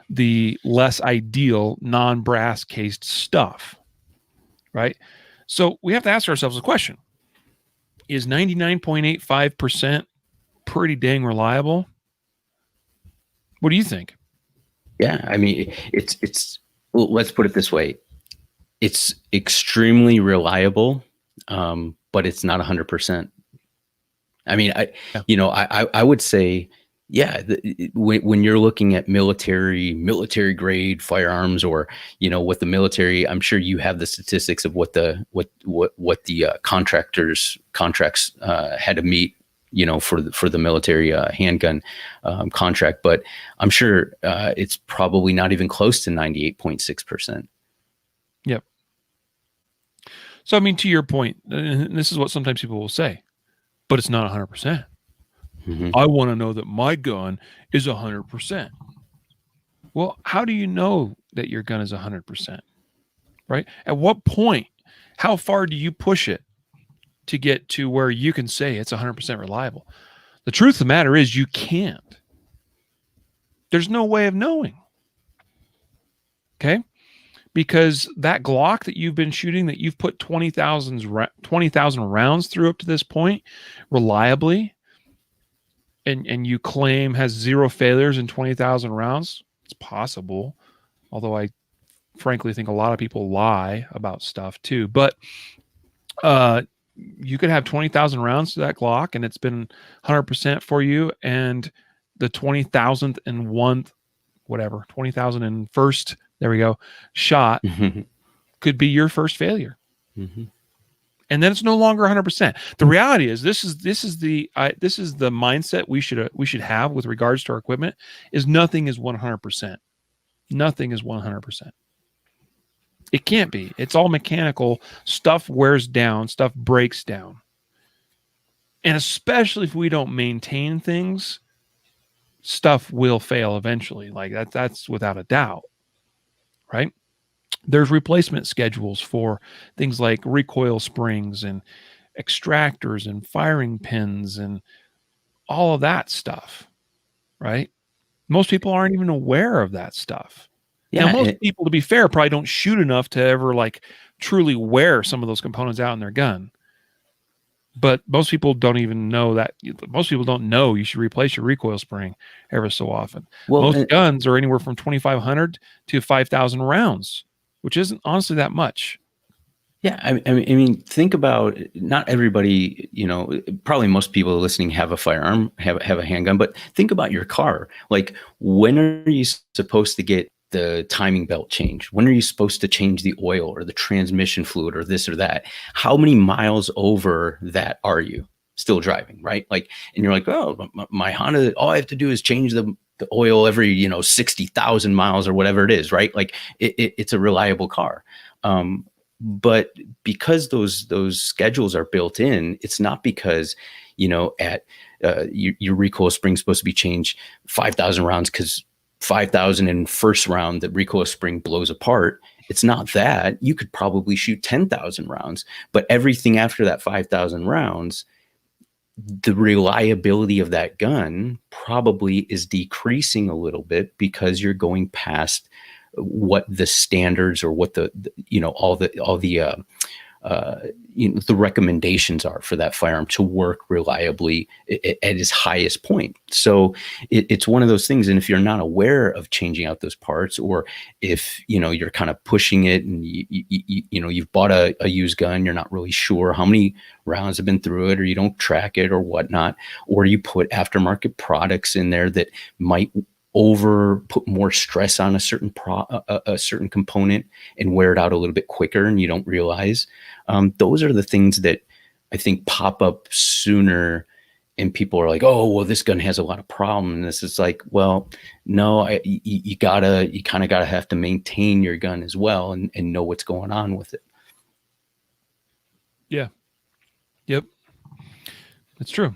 the less ideal non-brass cased stuff, right? So we have to ask ourselves a question. Is 99.85% pretty dang reliable? What do you think? Yeah, I mean, well, let's put it this way. It's extremely reliable, but it's not 100%. I mean, I would say, when you're looking at military grade firearms, or what the military, I'm sure you have the statistics of what the contracts had to meet, for the military handgun contract, but I'm sure it's probably not even close to 98.6%. Yep. So, I mean, to your point, and this is what sometimes people will say, but it's not 100%. Mhm. I want to know that my gun is 100%. Well, how do you know that your gun is 100%? Right? At what point, how far do you push it to get to where you can say it's 100% reliable? The truth of the matter is you can't. There's no way of knowing. Okay? Because that Glock that you've been shooting, that you've put 20,000 rounds through up to this point reliably, and you claim has 0 failures in 20,000 rounds, it's possible. Although I frankly think a lot of people lie about stuff too. But you could have 20,000 rounds to that Glock and it's been 100% for you. And the 20,000th and one, whatever, 20,001st, there we go, shot could be your first failure. Mm-hmm. And then it's no longer 100%. The reality is this is the mindset we should have with regards to our equipment is nothing is 100%. Nothing is 100%. It can't be. It's all mechanical. Stuff wears down. Stuff breaks down. And especially if we don't maintain things, stuff will fail eventually. Like that's without a doubt. Right? There's replacement schedules for things like recoil springs and extractors and firing pins and all of that stuff. Right? Most people aren't even aware of that stuff. Yeah, now, most people, to be fair, probably don't shoot enough to ever like truly wear some of those components out in their gun. But most people don't even know that. Most people don't know you should replace your recoil spring ever so often. Well, most guns are anywhere from 2,500 to 5,000 rounds, which isn't honestly that much. Yeah, I mean, think about, not everybody, probably most people listening have a firearm, have a handgun, but think about your car. Like, when are you supposed to get the timing belt changed? When are you supposed to change the oil or the transmission fluid or this or that? How many miles over that are you still driving, right? Like, and you're like, oh, my Honda, all I have to do is change the oil every, 60,000 miles or whatever it is, right? Like it's a reliable car. But because those schedules are built in, it's not because, at your recoil spring is supposed to be changed 5,000 rounds because 5,000 in first round, the recoil spring blows apart. It's not that. You could probably shoot 10,000 rounds, but everything after that 5,000 rounds, the reliability of that gun probably is decreasing a little bit because you're going past what the standards or what the recommendations are for that firearm to work reliably at its highest point. So it's one of those things. And if you're not aware of changing out those parts, or if, you're kind of pushing it and you've bought a used gun, you're not really sure how many rounds have been through it, or you don't track it or whatnot, or you put aftermarket products in there that might put more stress on a certain certain component and wear it out a little bit quicker, and you don't realize. Those are the things that I think pop up sooner, and people are like, oh, well, this gun has a lot of problems. And this is like, well, no, you kind of gotta have to maintain your gun as well and know what's going on with it. Yeah. Yep. That's true.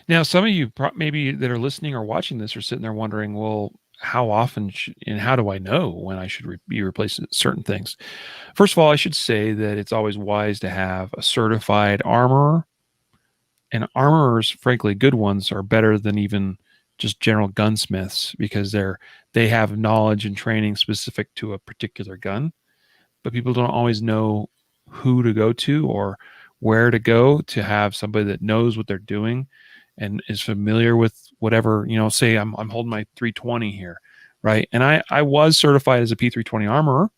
Now, some of you maybe that are listening or watching this are sitting there wondering, well, how often and how do I know when I should be replacing certain things? First of all, I should say that it's always wise to have a certified armorer. And armorers, frankly, good ones are better than even just general gunsmiths because they have knowledge and training specific to a particular gun. But people don't always know who to go to or where to go to have somebody that knows what they're doing and is familiar with whatever, say I'm holding my 320 here, right? And I was certified as a P320 armorer,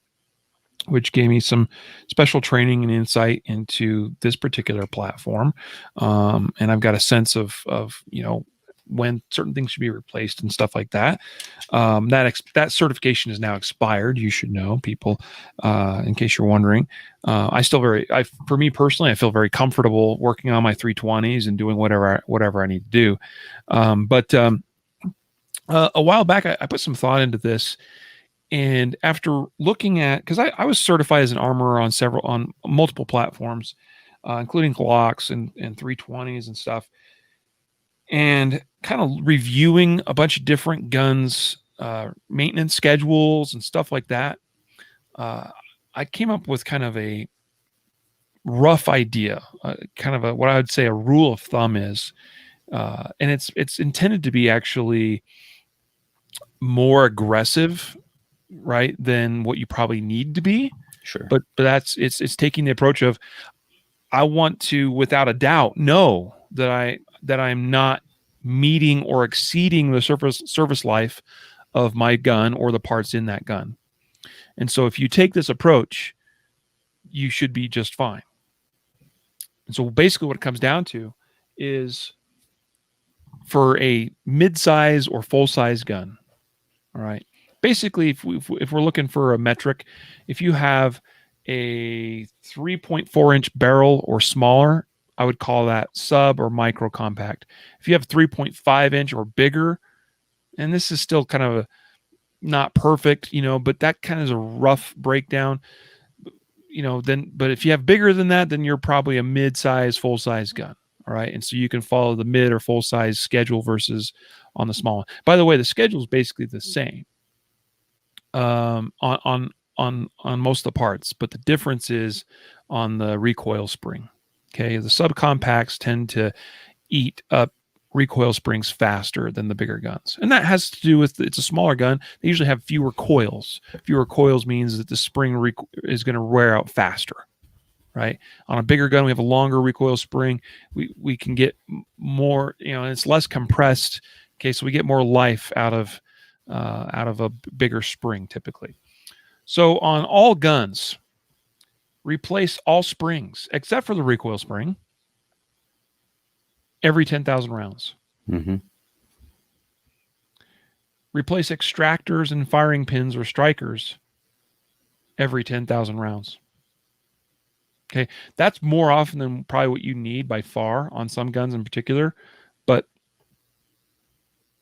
which gave me some special training and insight into this particular platform. And I've got a sense of when certain things should be replaced and stuff like that. That certification is now expired. You should know, people, in case you're wondering. For me personally, I feel very comfortable working on my 320s and doing whatever I need to do. But a while back, I put some thought into this, And after looking at, because I was certified as an armorer on multiple platforms, including Glocks and 320s and stuff, and kind of reviewing a bunch of different guns, maintenance schedules and stuff like that, I came up with kind of a rough idea, kind of what I would say a rule of thumb is, and it's intended to be actually more aggressive, right, than what you probably need to be. Sure. But it's taking the approach of, I want to, without a doubt, know that I'm not meeting or exceeding the service life of my gun or the parts in that gun. And so if you take this approach, you should be just fine. And so basically what it comes down to is, for a mid-size or full-size gun, all right, basically if we're looking for a metric, if you have a 3.4 inch barrel or smaller, I would call that sub or micro compact. If you have 3.5 inch or bigger, and this is still kind of not perfect, but that kind of is a rough breakdown, but if you have bigger than that, then you're probably a mid-size, full-size gun. All right. And so you can follow the mid or full-size schedule versus on the small one. By the way, the schedule is basically the same on most of the parts, but the difference is on the recoil spring. Okay. The subcompacts tend to eat up recoil springs faster than the bigger guns. And that has to do with, it's a smaller gun. They usually have fewer coils. Fewer coils means that the spring is going to wear out faster. Right. On a bigger gun, we have a longer recoil spring. We can get more, and it's less compressed. Okay. So we get more life out of a bigger spring typically. So on all guns, replace all springs except for the recoil spring every 10,000 rounds. Mm-hmm. Replace extractors and firing pins or strikers every 10,000 rounds. Okay, that's more often than probably what you need by far on some guns in particular. But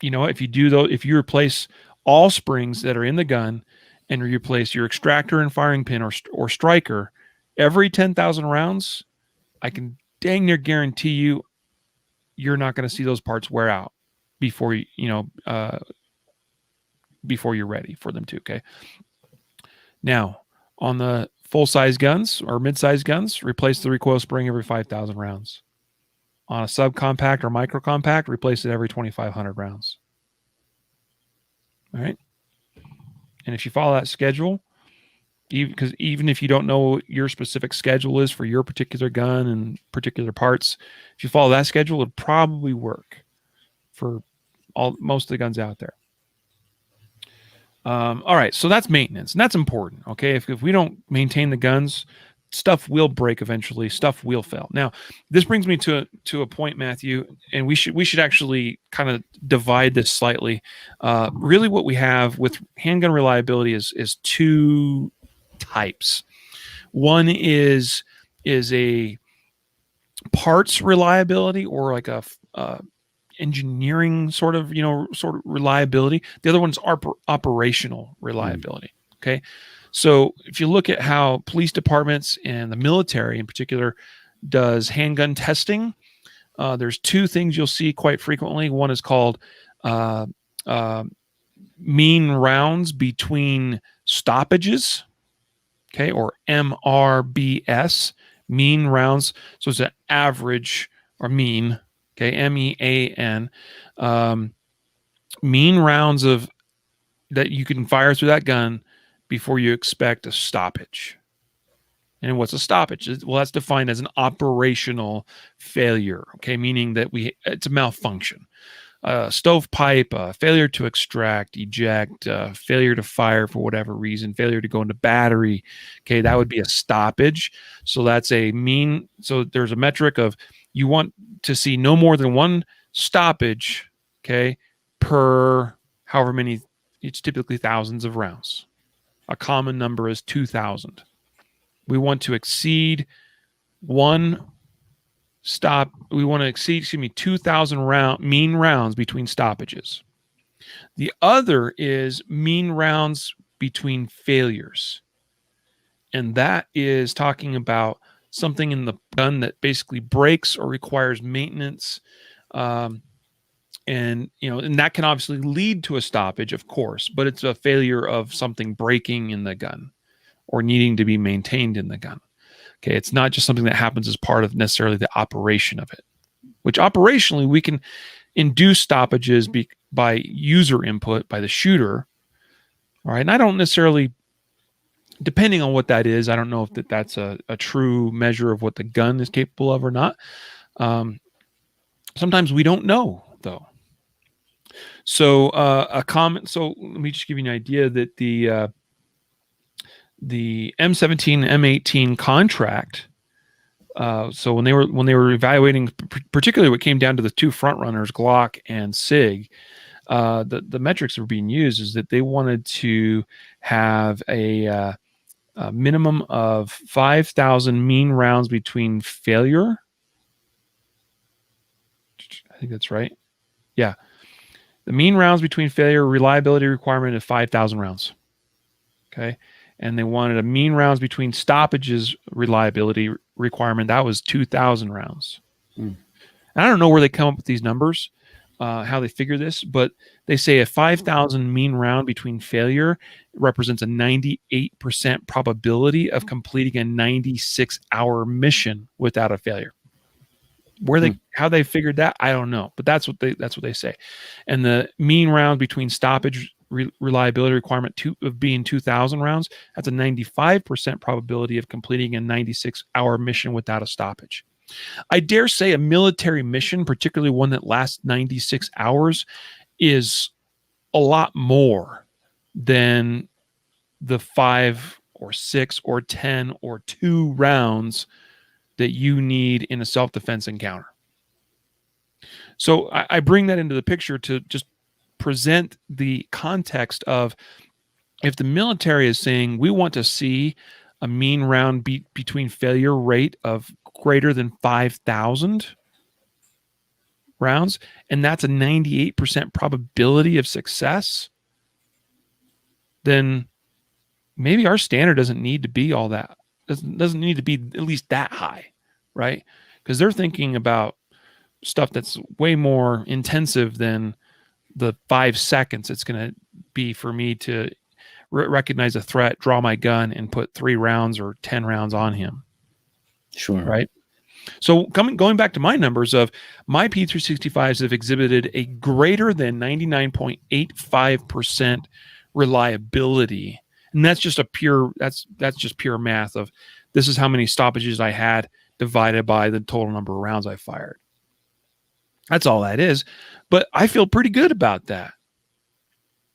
if you do though, if you replace all springs that are in the gun and you replace your extractor and firing pin or striker every 10,000 rounds, I can dang near guarantee you're not going to see those parts wear out before before you're ready for them to. Okay. Now on the full-size guns or mid-size guns, replace the recoil spring every 5,000 rounds. On a subcompact or micro compact, replace it every 2,500 rounds. All right. And if you follow that schedule, even if you don't know what your specific schedule is for your particular gun and particular parts, if you follow that schedule, it'd probably work for most of the guns out there. All right, so that's maintenance, and that's important. Okay, if we don't maintain the guns, stuff will break eventually. Stuff will fail. Now, this brings me to a point, Matthew, and we should actually kind of divide this slightly. Really, what we have with handgun reliability is two types. One is a parts reliability, or like a engineering sort of reliability. The other one's operational reliability. Okay, so if you look at how police departments and the military in particular does handgun testing, there's two things you'll see quite frequently. One is called mean rounds between stoppages, okay, or MRBS, mean rounds. So it's an average or mean. Okay, MEAN, mean rounds of that you can fire through that gun before you expect a stoppage. And what's a stoppage? Well, that's defined as an operational failure. Okay, meaning that it's a malfunction. Stovepipe, failure to extract, eject, failure to fire for whatever reason, failure to go into battery. Okay, that would be a stoppage. So that's a mean. So there's a metric of, you want to see no more than one stoppage, okay, per however many. It's typically thousands of rounds. A common number is 2,000. We want to exceed 2,000 mean rounds between stoppages. The other is mean rounds between failures. And that is talking about something in the gun that basically breaks or requires maintenance. And that can obviously lead to a stoppage, of course, but it's a failure of something breaking in the gun or needing to be maintained in the gun. Okay, it's not just something that happens as part of necessarily the operation of it, which operationally we can induce stoppages by user input by the shooter. All right, and I don't necessarily, depending on what that is, I don't know if that's a true measure of what the gun is capable of or not. Sometimes we don't know, though. So a comment. So let me just give you an idea that the M17 M18 contract. So when they were evaluating, particularly what came down to the two front runners, Glock and SIG, the metrics that were being used is that they wanted to have a minimum of 5,000 mean rounds between failure. I think that's right. Yeah. The mean rounds between failure reliability requirement of 5,000 rounds. Okay. And they wanted a mean rounds between stoppages reliability requirement. That was 2,000 rounds. And I don't know where they come up with these numbers, how they figure this, but they say a 5,000 mean round between failure represents a 98% probability of completing a 96-hour mission without a failure. How they figured that, I don't know, but that's what they say. And the mean round between stoppage reliability requirement of being 2,000 rounds, that's a 95% probability of completing a 96-hour mission without a stoppage. I dare say a military mission, particularly one that lasts 96 hours, is a lot more than the 5 or 6 or 10 or 2 rounds that you need in a self-defense encounter. So I bring that into the picture to just present the context of, if the military is saying we want to see a mean round between failure rate of greater than 5,000 rounds, and that's a 98% probability of success, then maybe our standard doesn't need to be all that. Doesn't need to be at least that high, right? Because they're thinking about stuff that's way more intensive than the 5 seconds it's going to be for me to recognize a threat, draw my gun, and put 3 rounds or 10 rounds on him. Sure. Right. So going back to my numbers of my P365s have exhibited a greater than 99.85% reliability. And that's just that's just pure math of this is how many stoppages I had divided by the total number of rounds I fired. That's all that is. But I feel pretty good about that.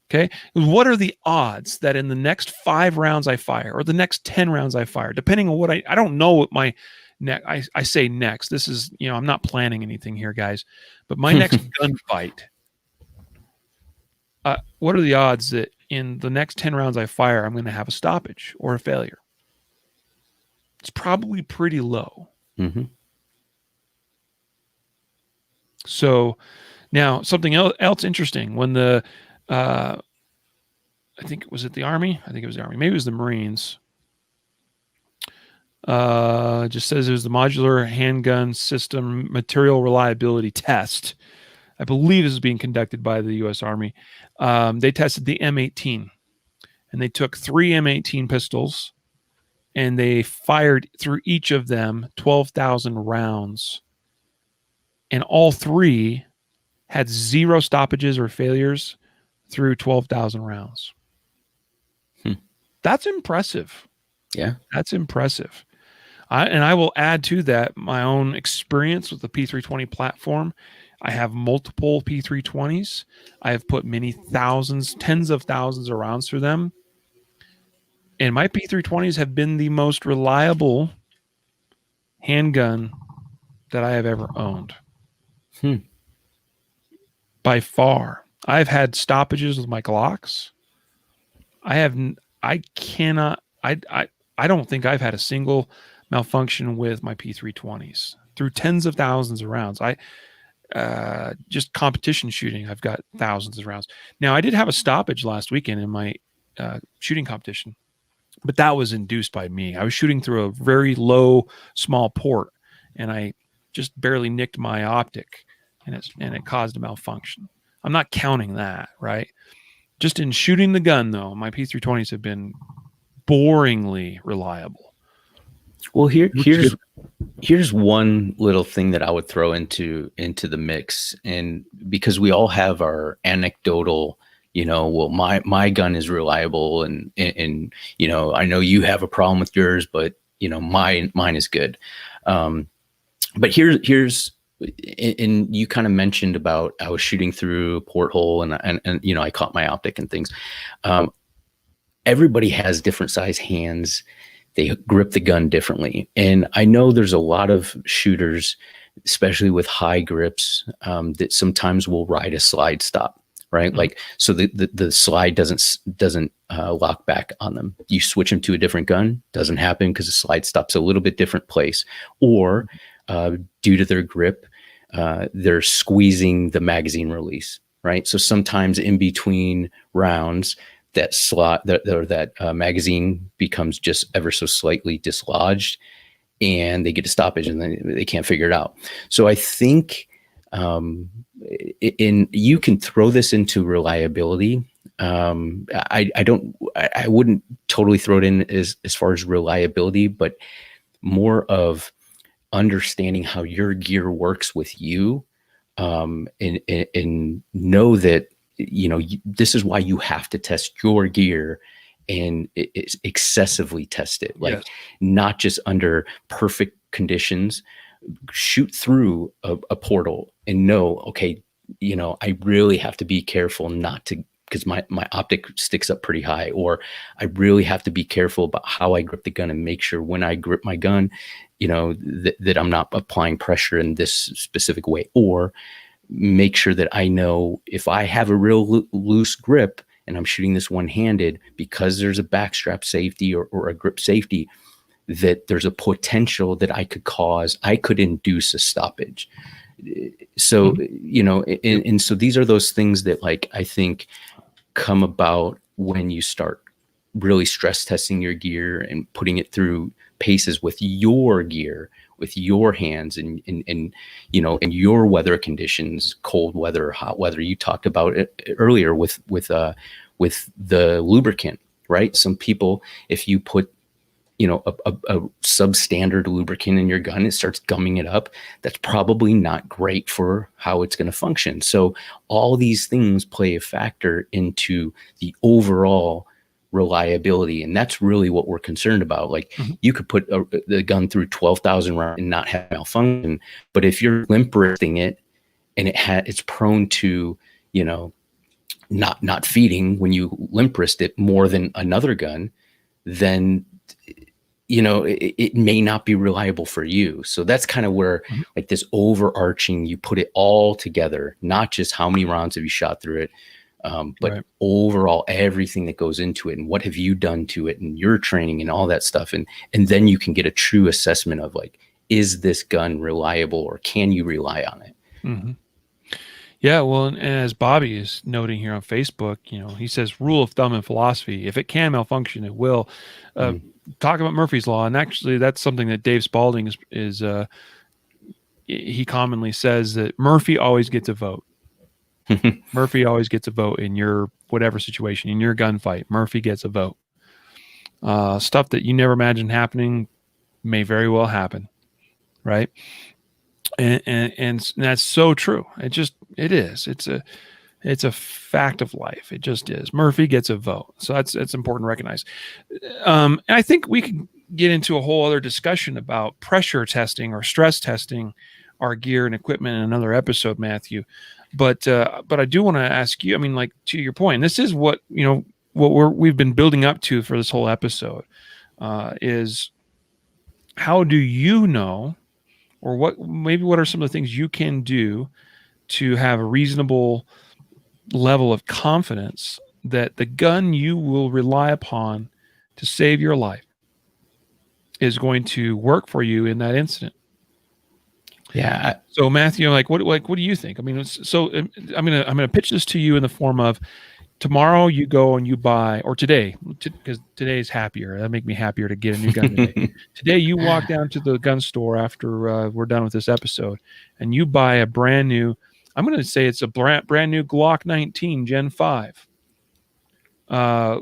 Okay. What are the odds that in the next 5 rounds I fire or the next 10 rounds I fire, depending on what I don't know what my I say next, this is, I'm not planning anything here, guys, but my next gunfight, what are the odds that in the next 10 rounds I fire, I'm going to have a stoppage or a failure? It's probably pretty low. Mm-hmm. So now something else interesting, when I think it was the Army. I think it was the Army. Maybe it was the Marines. Just says it was the Modular Handgun System Material Reliability Test. I believe this is being conducted by the U.S. Army. They tested the M18, and they took 3 M18 pistols, and they fired through each of them 12,000 rounds, and all 3 had 0 stoppages or failures through 12,000 rounds. That's impressive. Yeah, that's impressive. I will add to that my own experience with the P320 platform. I have multiple P320s. I have put many thousands, tens of thousands of rounds through them. And my P320s have been the most reliable handgun that I have ever owned. By far. I've had stoppages with my Glocks. I don't think I've had a single malfunction with my P320s through tens of thousands of rounds. Just competition shooting, I've got thousands of rounds. Now, I did have a stoppage last weekend in my shooting competition, but that was induced by me. I was shooting through a very low, small port, and I just barely nicked my optic, and it caused a malfunction. I'm not counting that, right? Just in shooting the gun, though, my P320s have been boringly reliable. Well, here's one little thing that I would throw into the mix, and because we all have our anecdotal, well, my gun is reliable, and I know you have a problem with yours, but mine is good. But here's and you kind of mentioned about I was shooting through a porthole and I caught my optic and things. Everybody has different size hands. They grip the gun differently. And I know there's a lot of shooters, especially with high grips, that sometimes will ride a slide stop, right? Mm-hmm. Like, so the slide doesn't lock back on them. You switch them to a different gun, doesn't happen because the slide stop's a little bit different place. Or due to their grip, they're squeezing the magazine release, right? So sometimes in between rounds, that slot that magazine becomes just ever so slightly dislodged, and they get a stoppage, and then they can't figure it out. So I think you can throw this into reliability. I wouldn't totally throw it in as far as reliability, but more of understanding how your gear works with you, and know that this is why you have to test your gear, and it's excessively test it, like, yes, not just under perfect conditions. Shoot through a portal and know, okay, I really have to be careful not to, because my optic sticks up pretty high, or I really have to be careful about how I grip the gun and make sure when I grip my gun, that I'm not applying pressure in this specific way, or make sure that I know if I have a real loose grip and I'm shooting this one-handed, because there's a backstrap safety or a grip safety, that there's a potential that I could induce a stoppage. So, mm-hmm. And so these are those things that, like, I think come about when you start really stress testing your gear and putting it through paces with your gear, with your hands, and in your weather conditions, cold weather, hot weather. You talked about it earlier with the lubricant, right? Some people, if you put a substandard lubricant in your gun, it starts gumming it up. That's probably not great for how it's going to function. So all these things play a factor into the overall reliability, and that's really what we're concerned about. Like, mm-hmm. You could put the gun through 12,000 rounds and not have malfunction, but if you're limp wristing it and it's prone to not feeding when you limp wrist it more than another gun, then it may not be reliable for you. So that's kind of where, mm-hmm. like, this overarching, you put it all together, not just how many rounds have you shot through it, but right. Overall, everything that goes into it, and what have you done to it, and your training and all that stuff. And then you can get a true assessment of, like, is this gun reliable, or can you rely on it? Mm-hmm. Yeah. Well, and as Bobby is noting here on Facebook, he says, rule of thumb and philosophy: if it can malfunction, it will. Talk about Murphy's Law. And actually, that's something that Dave Spalding is he commonly says, that Murphy always gets a vote. Murphy always gets a vote in your whatever situation, in your gunfight. Murphy gets a vote. Stuff that you never imagined happening may very well happen, right? And that's so true. It is. It's a fact of life. It just is. Murphy gets a vote. So that's important to recognize. And I think we can get into a whole other discussion about pressure testing or stress testing our gear and equipment in another episode, Matthew. But I do want to ask you, I mean, like, to your point, this is what we've been building up to for this whole episode, is how do you know, or what are some of the things you can do to have a reasonable level of confidence that the gun you will rely upon to save your life is going to work for you in that incident? Yeah. So Matthew, what do you think? I mean, so I'm gonna pitch this to you in the form of, tomorrow you go and you buy, or today, because today is happier. That'll make me happier to get a new gun today. Today you walk down to the gun store after we're done with this episode, and you buy a brand new, I'm going to say it's a brand new Glock 19 Gen 5,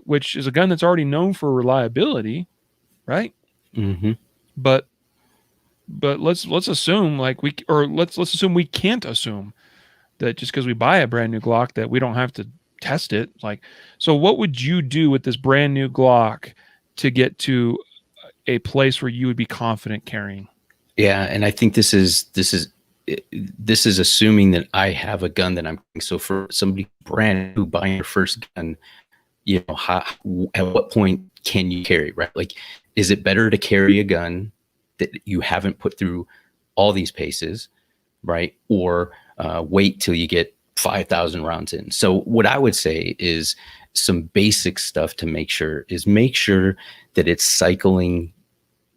which is a gun that's already known for reliability, right? Mm-hmm. But let's assume let's assume we can't assume that just because we buy a brand new Glock that we don't have to test it. Like, so what would you do with this brand new Glock to get to a place where you would be confident carrying? Yeah, and I think this is assuming that I have a gun that I'm. So for somebody brand new buying your first gun, you know, at what point can you carry, right? Like, is it better to carry a gun that you haven't put through all these paces, right? Or wait till you get 5,000 rounds in. So what I would say is some basic stuff to make sure that it's cycling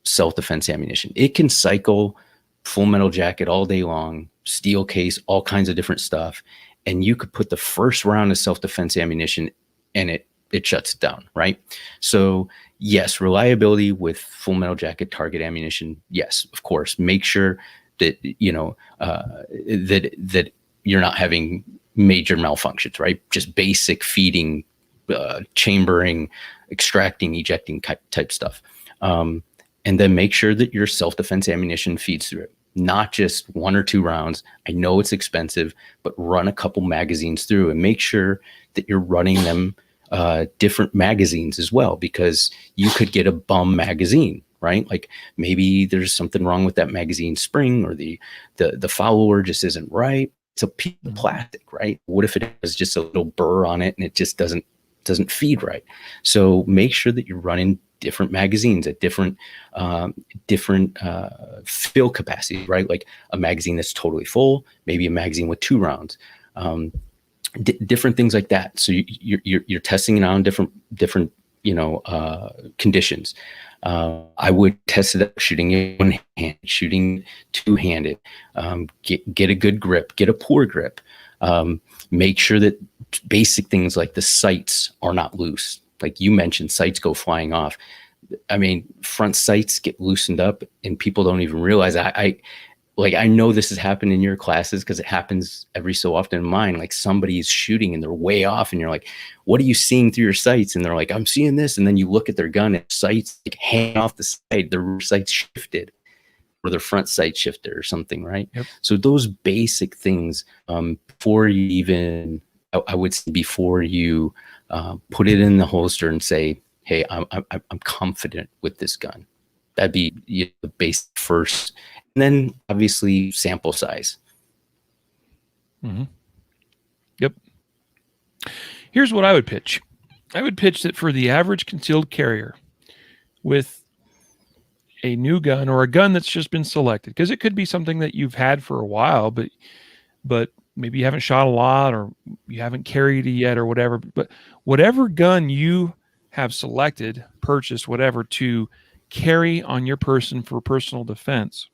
self-defense ammunition. It can cycle full metal jacket all day long, steel case, all kinds of different stuff. And you could put the first round of self-defense ammunition and it shuts it down, right? So yes, reliability with full metal jacket target ammunition. Yes, of course. Make sure that, you know, that you're not having major malfunctions, right? Just basic feeding, chambering, extracting, ejecting type stuff. And then make sure that your self-defense ammunition feeds through it. Not just 1 or 2 rounds. I know it's expensive, but run a couple magazines through and make sure that you're running them different magazines as well, because you could get a bum magazine, right? Like maybe there's something wrong with that magazine spring, or the follower just isn't right. It's a piece of plastic, right? What if it has just a little burr on it and it just doesn't feed right? So make sure that you're running different magazines at different fill capacity, right? Like a magazine that's totally full, maybe a magazine with 2 rounds, different things like that. So you're testing it on different conditions. I would test it out shooting it one hand, shooting two-handed, get a good grip, get a poor grip. Make sure that basic things like the sights are not loose. Like you mentioned, sights go flying off. I mean, front sights get loosened up and people don't even realize. I know this has happened in your classes because it happens every so often in mine. Like somebody's shooting and they're way off and you're like, what are you seeing through your sights? And they're like, I'm seeing this. And then you look at their gun and sights like hang off the side, their rear sights shifted or their front sight shifted or something, right? Yep. So those basic things, before you even, I would say before you put it in the holster and say, hey, I'm confident with this gun. That'd be the basic first. And then obviously sample size. Mm-hmm. Yep. Here's what I would pitch. I would pitch that for the average concealed carrier with a new gun or a gun that's just been selected, because it could be something that you've had for a while, but maybe you haven't shot a lot or you haven't carried it yet or whatever. But whatever gun you have selected, purchased, whatever, to carry on your person for personal defense,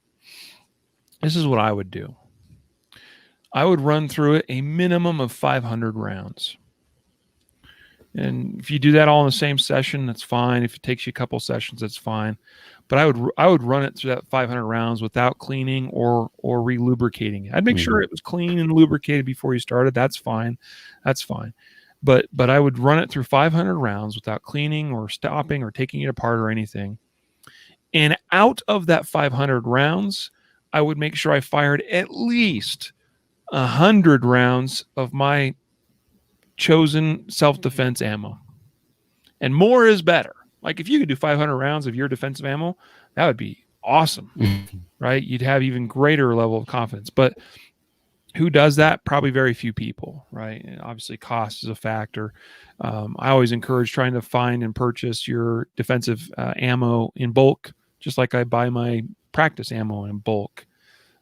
this is what I would do. I would run through it a minimum of 500 rounds. And if you do that all in the same session, that's fine. If it takes you a couple sessions, that's fine. But I would run it through that 500 rounds without cleaning or re-lubricating it. I'd make sure it was clean and lubricated before you started. That's fine. That's fine. But I would run it through 500 rounds without cleaning or stopping or taking it apart or anything. And out of that 500 rounds, I would make sure I fired at least 100 rounds of my chosen self-defense ammo. And more is better. Like if you could do 500 rounds of your defensive ammo, that would be awesome, right? You'd have even greater level of confidence. But who does that? Probably very few people, right? And obviously cost is a factor. I always encourage trying to find and purchase your defensive ammo in bulk, just like I buy my practice ammo in bulk.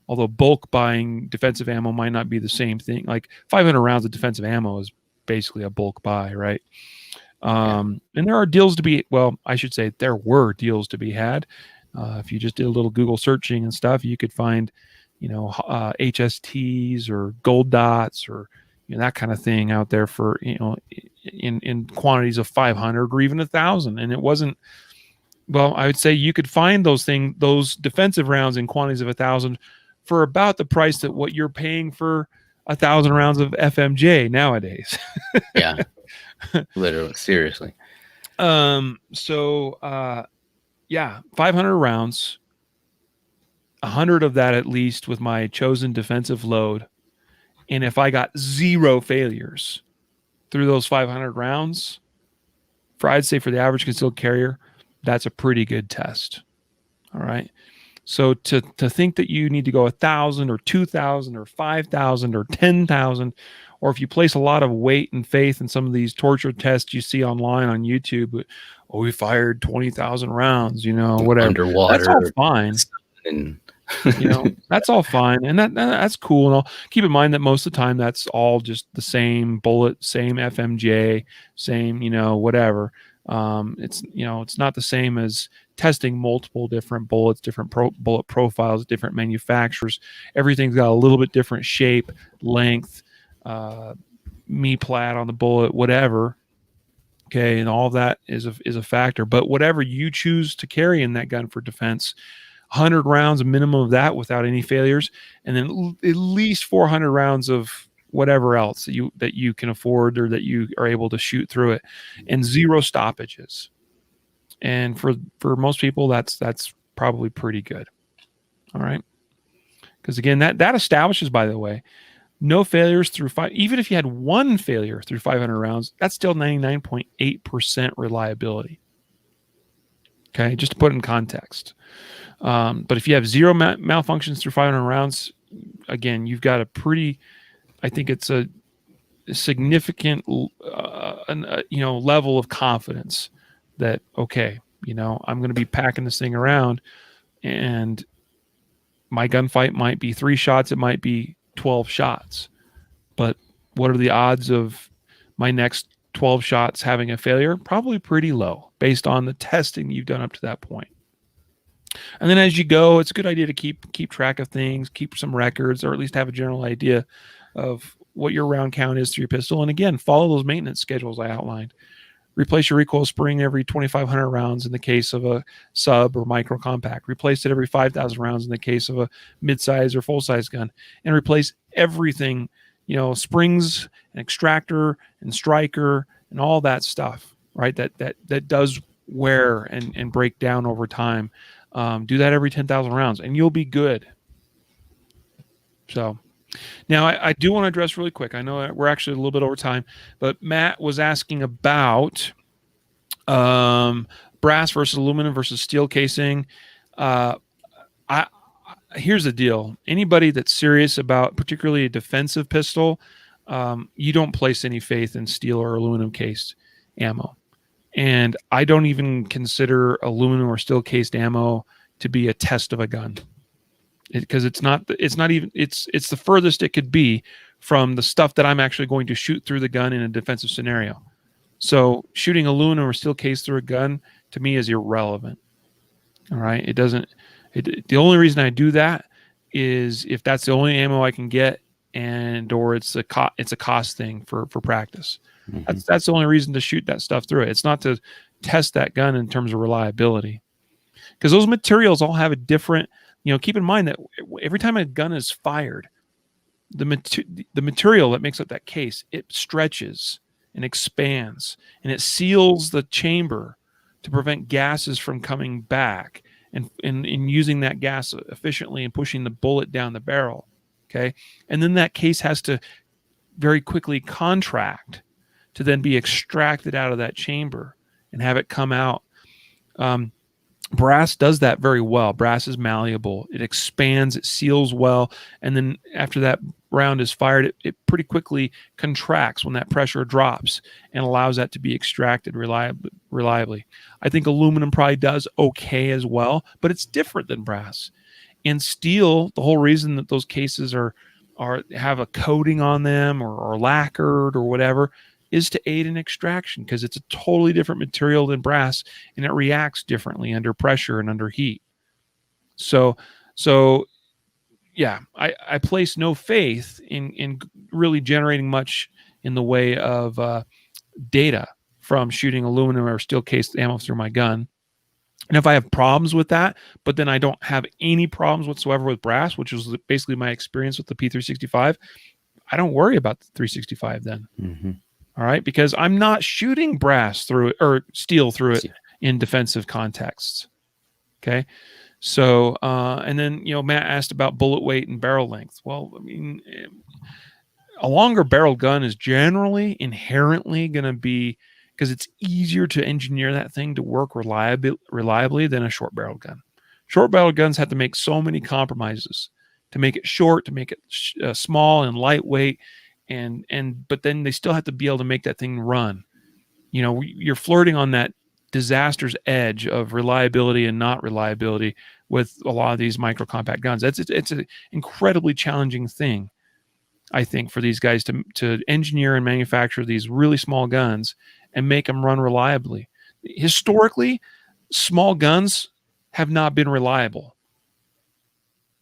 Although bulk buying defensive ammo might not be the same thing. Like 500 rounds of defensive ammo is basically a bulk buy, right? And there are deals to be, well, I should say there were deals to be had. If you just did a little Google searching and stuff, you could find, HSTs or gold dots or that kind of thing out there for, in quantities of 500 or even 1,000, and it wasn't. Well, I would say you could find those defensive rounds in quantities of 1,000 for about the price that what you're paying for 1,000 rounds of FMJ nowadays. Yeah, literally, seriously. Yeah, 500 rounds, 100 of that at least with my chosen defensive load, and if I got 0 failures through those 500 rounds, I'd say for the average concealed carrier, that's a pretty good test. All right. So to think that you need to go 1,000 or 2,000 or 5,000 or 10,000, or if you place a lot of weight and faith in some of these torture tests you see online on YouTube, we fired 20,000 rounds, whatever. Underwater. That's all fine. And that's all fine. And that's cool. And I'll keep in mind that most of the time that's all just the same bullet, same FMJ, same, whatever. It's not the same as testing multiple different bullets, different bullet profiles, different manufacturers. Everything's got a little bit different shape, length, plat on the bullet, whatever. Okay, and all of that is a factor. But whatever you choose to carry in that gun for defense, 100 rounds, a minimum of that without any failures, and then at least 400 rounds of whatever else that you can afford or that you are able to shoot through it, and 0 stoppages. And for most people, that's probably pretty good. All right, because again, that establishes, by the way, no failures through even if you had 1 failure through 500 rounds, that's still 99.8% reliability. Okay, just to put it in context. But if you have 0 malfunctions through 500 rounds, again, you've got I think it's a significant, level of confidence that, okay, I'm going to be packing this thing around, and my gunfight might be 3 shots, it might be 12 shots, but what are the odds of my next 12 shots having a failure? Probably pretty low based on the testing you've done up to that point. And then as you go, it's a good idea to keep track of things, keep some records, or at least have a general idea of what your round count is through your pistol. And again, follow those maintenance schedules I outlined. Replace your recoil spring every 2,500 rounds in the case of a sub or micro compact. Replace it every 5,000 rounds in the case of a mid-size or full-size gun. And replace everything, springs and extractor and striker and all that stuff, right? That does wear and break down over time. Do that every 10,000 rounds and you'll be good. So now I do want to address really quick. I know we're actually a little bit over time, but Matt was asking about brass versus aluminum versus steel casing. Here's the deal. Anybody that's serious about particularly a defensive pistol, you don't place any faith in steel or aluminum cased ammo. And I don't even consider aluminum or steel cased ammo to be a test of a gun, because it's the furthest it could be from the stuff that I'm actually going to shoot through the gun in a defensive scenario. So shooting aluminum or steel case through a gun to me is irrelevant. All right. The only reason I do that is if that's the only ammo I can get, or it's a cost thing for practice. Mm-hmm. That's the only reason to shoot that stuff through it. It's not to test that gun in terms of reliability, because those materials all have a different, keep in mind that every time a gun is fired, the material that makes up that case, it stretches and expands and it seals the chamber to prevent gases from coming back and using that gas efficiently and pushing the bullet down the barrel. Okay. And then that case has to very quickly contract to then be extracted out of that chamber and have it come out. Brass does that very well. Brass is malleable. It expands, it seals well. And then after that round is fired, it pretty quickly contracts when that pressure drops and allows that to be extracted reliably. I think aluminum probably does okay as well, but it's different than brass. And steel, the whole reason that those cases have a coating on them or lacquered or whatever is to aid in extraction, because it's a totally different material than brass and it reacts differently under pressure and under heat. So yeah, I place no faith in really generating much in the way of data from shooting aluminum or steel cased ammo through my gun. And if I have problems with that, but then I don't have any problems whatsoever with brass, which was basically my experience with the P365, I don't worry about the 365 then. Mm-hmm. All right, because I'm not shooting brass through it or steel through it in defensive contexts. Okay. So, and then, Matt asked about bullet weight and barrel length. Well, I mean, a longer barrel gun is generally inherently going to be, because it's easier to engineer that thing to work reliably than a short barrel gun. Short barrel guns have to make so many compromises to make it short, to make it small and lightweight, but then they still have to be able to make that thing run. You're flirting on that disaster's edge of reliability and not reliability with a lot of these micro compact guns. It's an incredibly challenging thing, I think, for these guys to engineer and manufacture these really small guns and make them run reliably. Historically, small guns have not been reliable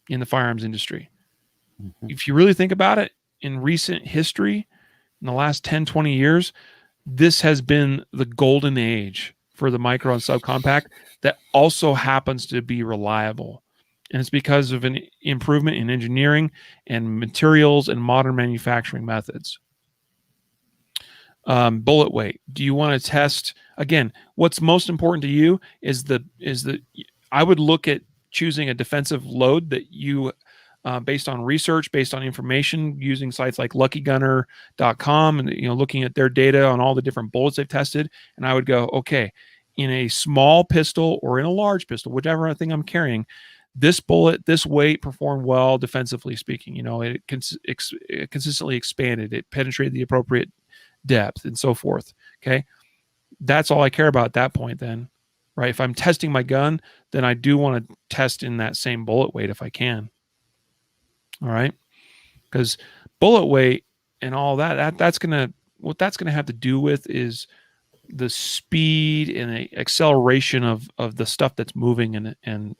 in the firearms industry. Mm-hmm. If you really think about it, in recent history, in the last 10, 20 years, this has been the golden age for the micro and subcompact that also happens to be reliable. And it's because of an improvement in engineering and materials and modern manufacturing methods. Bullet weight. Do you want to test, again, what's most important to you is I would look at choosing a defensive load that you, based on research, based on information, using sites like luckygunner.com and, looking at their data on all the different bullets they've tested. And I would go, okay, in a small pistol or in a large pistol, whichever thing I'm carrying, this bullet, this weight performed well defensively speaking. It consistently expanded, it penetrated the appropriate depth and so forth. Okay. That's all I care about at that point then, right? If I'm testing my gun, then I do want to test in that same bullet weight if I can. All right. Because bullet weight and all that's going to have to do with is the speed and the acceleration of the stuff that's moving and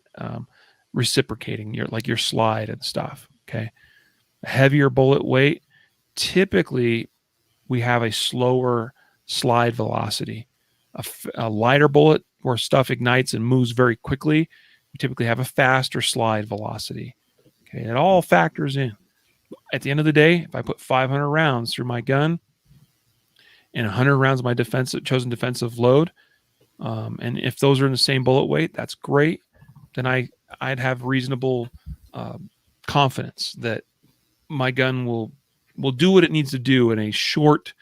reciprocating your slide and stuff. Okay. A heavier bullet weight, typically we have a slower slide velocity. A lighter bullet where stuff ignites and moves very quickly, you typically have a faster slide velocity. Okay. It all factors in. At the end of the day, if I put 500 rounds through my gun and 100 rounds of my chosen defensive load, and if those are in the same bullet weight, that's great. Then I'd have reasonable confidence that my gun will do what it needs to do in a short,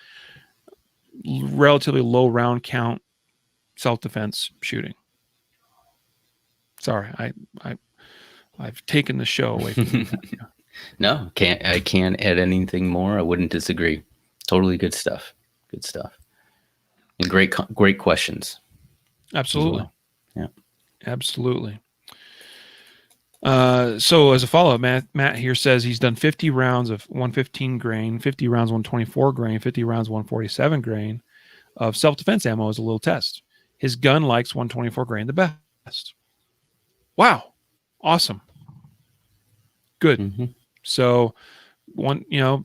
relatively low round count self-defense shooting. Sorry, I've taken the show away from you. No, I can't add anything more. I wouldn't disagree. Totally good stuff. Good stuff. And great questions. Absolutely. Well. Yeah. Absolutely. So as a follow-up, Matt here says he's done 50 rounds of 115 grain, 50 rounds 124 grain, 50 rounds 147 grain of self-defense ammo as a little test. His gun likes 124 grain the best. Wow. Awesome. Good. Mm-hmm. So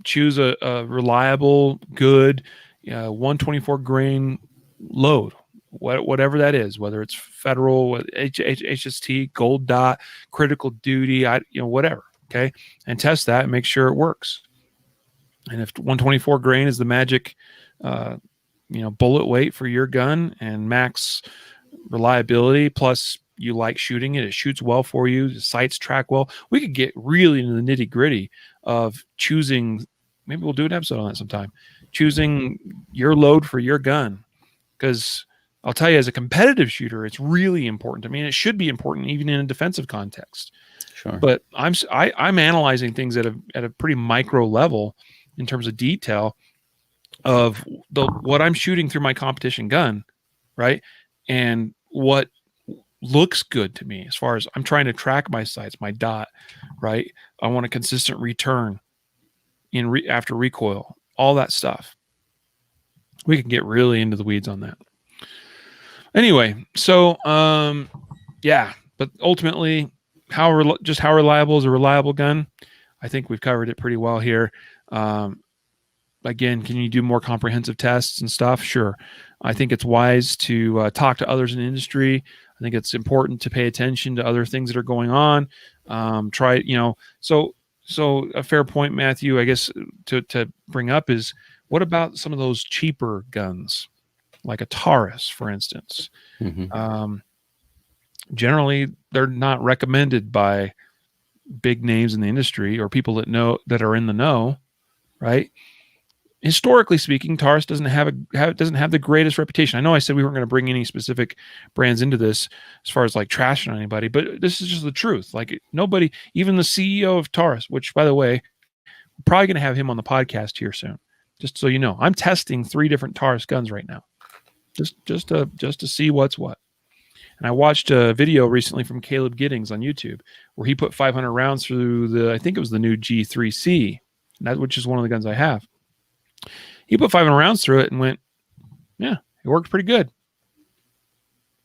choose a reliable, good 124 grain load. Whatever that is, whether it's federal, HST, gold dot, critical duty, whatever. Okay. And test that and make sure it works. And if 124 grain is the magic, bullet weight for your gun and max reliability, plus you like shooting it shoots well for you, the sights track well, we could get really into the nitty gritty of choosing. Maybe we'll do an episode on that sometime, choosing your load for your gun. Because I'll tell you, as a competitive shooter, it's really important to me, and it should be important even in a defensive context. Sure. But I'm analyzing things at a pretty micro level in terms of detail of what I'm shooting through my competition gun, right? And what looks good to me as far as I'm trying to track my sights, my dot, right? I want a consistent return after recoil, all that stuff. We can get really into the weeds on that. Anyway, so but ultimately, how reliable is a reliable gun? I think we've covered it pretty well here. again, can you do more comprehensive tests and stuff? Sure. I think it's wise to talk to others in the industry. I think it's important to pay attention to other things that are going on. Try, so a fair point, Matthew, I guess to bring up is, what about some of those cheaper guns, like a Taurus, for instance? Mm-hmm. Generally, they're not recommended by big names in the industry or people that are in the know, right? Historically speaking, Taurus doesn't have the greatest reputation. I know I said we weren't going to bring any specific brands into this as far as like trashing on anybody, but this is just the truth. Like, nobody, even the CEO of Taurus, which, by the way, we're probably going to have him on the podcast here soon. Just so you know, I'm testing 3 different Taurus guns right now, just to see what's what. And I watched a video recently from Caleb Giddings on YouTube where he put 500 rounds through I think it was the new G3C, which is one of the guns I have. He put 500 rounds through it and went, yeah, it worked pretty good.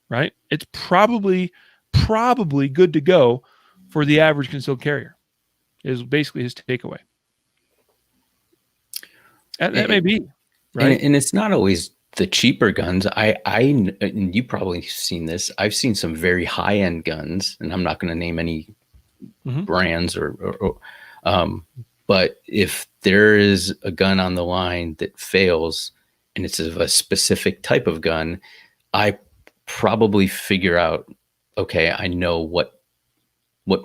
Right? It's probably good to go for the average concealed carrier, is basically his takeaway. That may be, right? And it's not always the cheaper guns. And you probably seen this. I've seen some very high end guns, and I'm not going to name any brands but if there is a gun on the line that fails and it's of a specific type of gun, I probably figure out, okay, I know what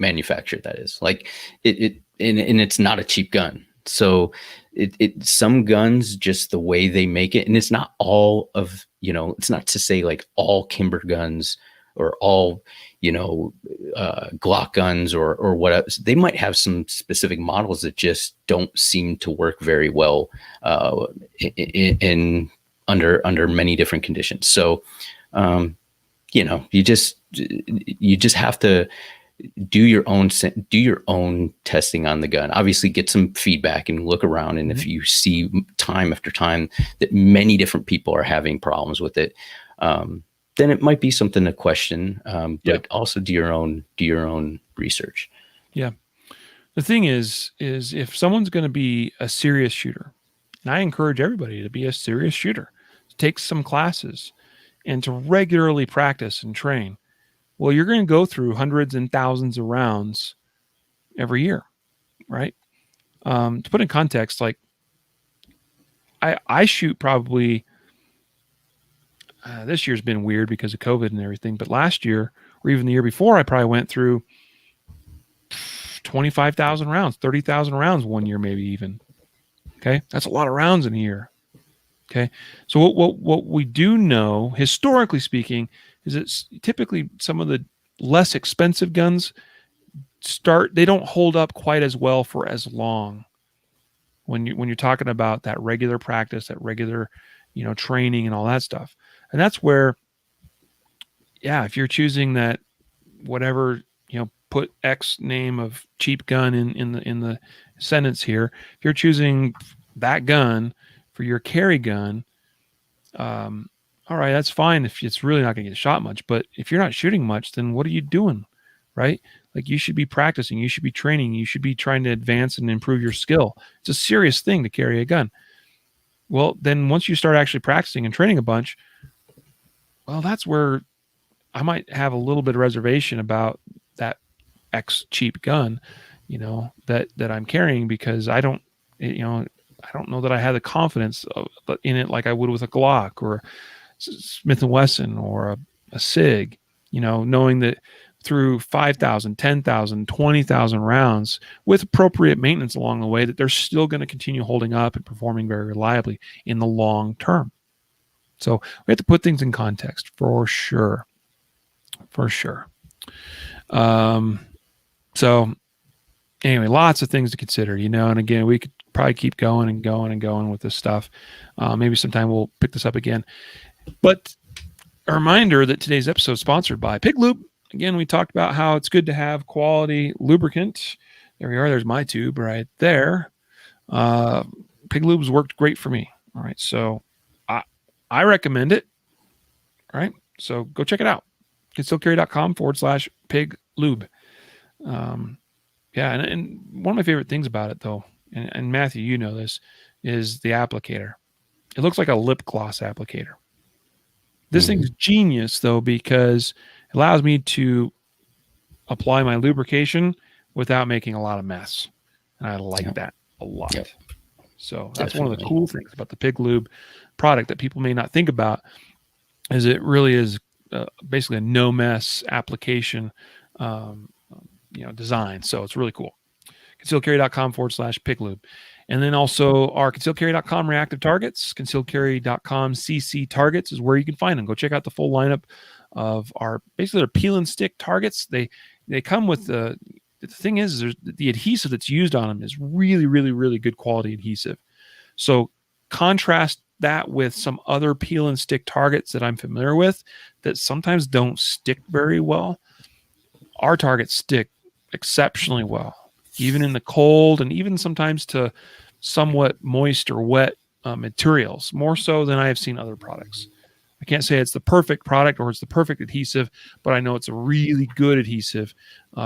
manufacturer that is. Like and it's not a cheap gun. So some guns, just the way they make it, and it's not all of, it's not to say like all Kimber guns or all, Glock guns or whatever. They might have some specific models that just don't seem to work very well in under many different conditions. So, you just have to do your own testing on the gun. Obviously, get some feedback and look around. And if you see time after time that many different people are having problems with it, then it might be something to question. But also do your own research. Yeah. The thing is if someone's going to be a serious shooter, and I encourage everybody to be a serious shooter, to take some classes and to regularly practice and train, well, you're going to go through hundreds and thousands of rounds every year, right? To put in context, like I shoot probably, this year's been weird because of COVID and everything, but last year or even the year before, I probably went through 25,000 rounds, 30,000 rounds one year, maybe even. Okay. That's a lot of rounds in a year. Okay. So what we do know, historically speaking, is it's typically some of the less expensive guns they don't hold up quite as well for as long. When you're talking about that regular practice, that regular, training and all that stuff. And that's where, if you're choosing that, whatever, put X name of cheap gun in the sentence here. If you're choosing that gun for your carry gun, all right, that's fine if it's really not going to get shot much. But if you're not shooting much, then what are you doing, right? Like, you should be practicing, you should be training, you should be trying to advance and improve your skill. It's a serious thing to carry a gun. Well, then once you start actually practicing and training a bunch, well, that's where I might have a little bit of reservation about that X cheap gun, that I'm carrying, because I don't know that I have the confidence in it like I would with a Glock or Smith & Wesson or a SIG, knowing that through 5,000, 10,000, 20,000 rounds with appropriate maintenance along the way, that they're still going to continue holding up and performing very reliably in the long term. So we have to put things in context for sure. For sure. So anyway, lots of things to consider, and again, we could probably keep going and going and going with this stuff. Maybe sometime we'll pick this up again. But a reminder that today's episode is sponsored by Pig Lube. Again, we talked about how it's good to have quality lubricant. There we are. There's my tube right there. Pig Lube's worked great for me. All right. So I recommend it. All right. So go check it out. concealedcarry.com/Pig Lube. And one of my favorite things about it, though, and Matthew, this, is the applicator. It looks like a lip gloss applicator. This thing's genius, though, because it allows me to apply my lubrication without making a lot of mess. And I like that a lot. Yep. So that's one of the cool things about the Pig Lube product that people may not think about, is it really is basically a no mess application, design. So it's really cool. ConcealedCarry.com/Pig Lube. And then also our ConcealedCarry.com reactive targets, ConcealedCarry.com CC targets is where you can find them. Go check out the full lineup of our basically their peel and stick targets. They come with the thing is the adhesive that's used on them is really, really, really good quality adhesive. So contrast that with some other peel and stick targets that I'm familiar with that sometimes don't stick very well. Our targets stick exceptionally well, even in the cold and even sometimes to somewhat moist or wet materials, more so than I have seen other products. I can't say it's the perfect product or it's the perfect adhesive, but I know it's a really good adhesive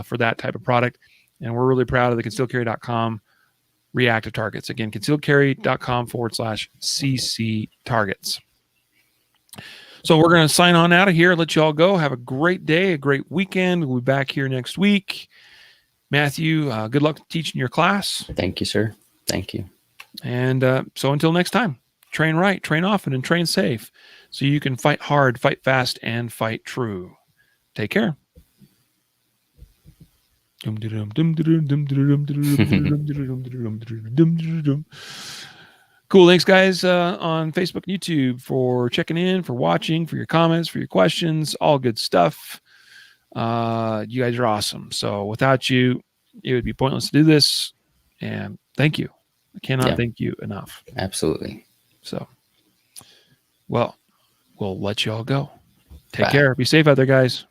for that type of product. And we're really proud of the ConcealedCarry.com reactive targets. Again, ConcealedCarry.com/CC targets. So we're going to sign on out of here, let you all go. Have a great day, a great weekend. We'll be back here next week. Matthew, good luck teaching your class. Thank you, sir. Thank you. And so until next time, train right, train often, and train safe so you can fight hard, fight fast, and fight true. Take care. Cool. Thanks, guys, on Facebook and YouTube for checking in, for watching, for your comments, for your questions. All good stuff. You guys are awesome. So without you, it would be pointless to do this. And thank you. I cannot thank you enough. Absolutely. So, well, we'll let you all go. Take care. Be safe out there, guys.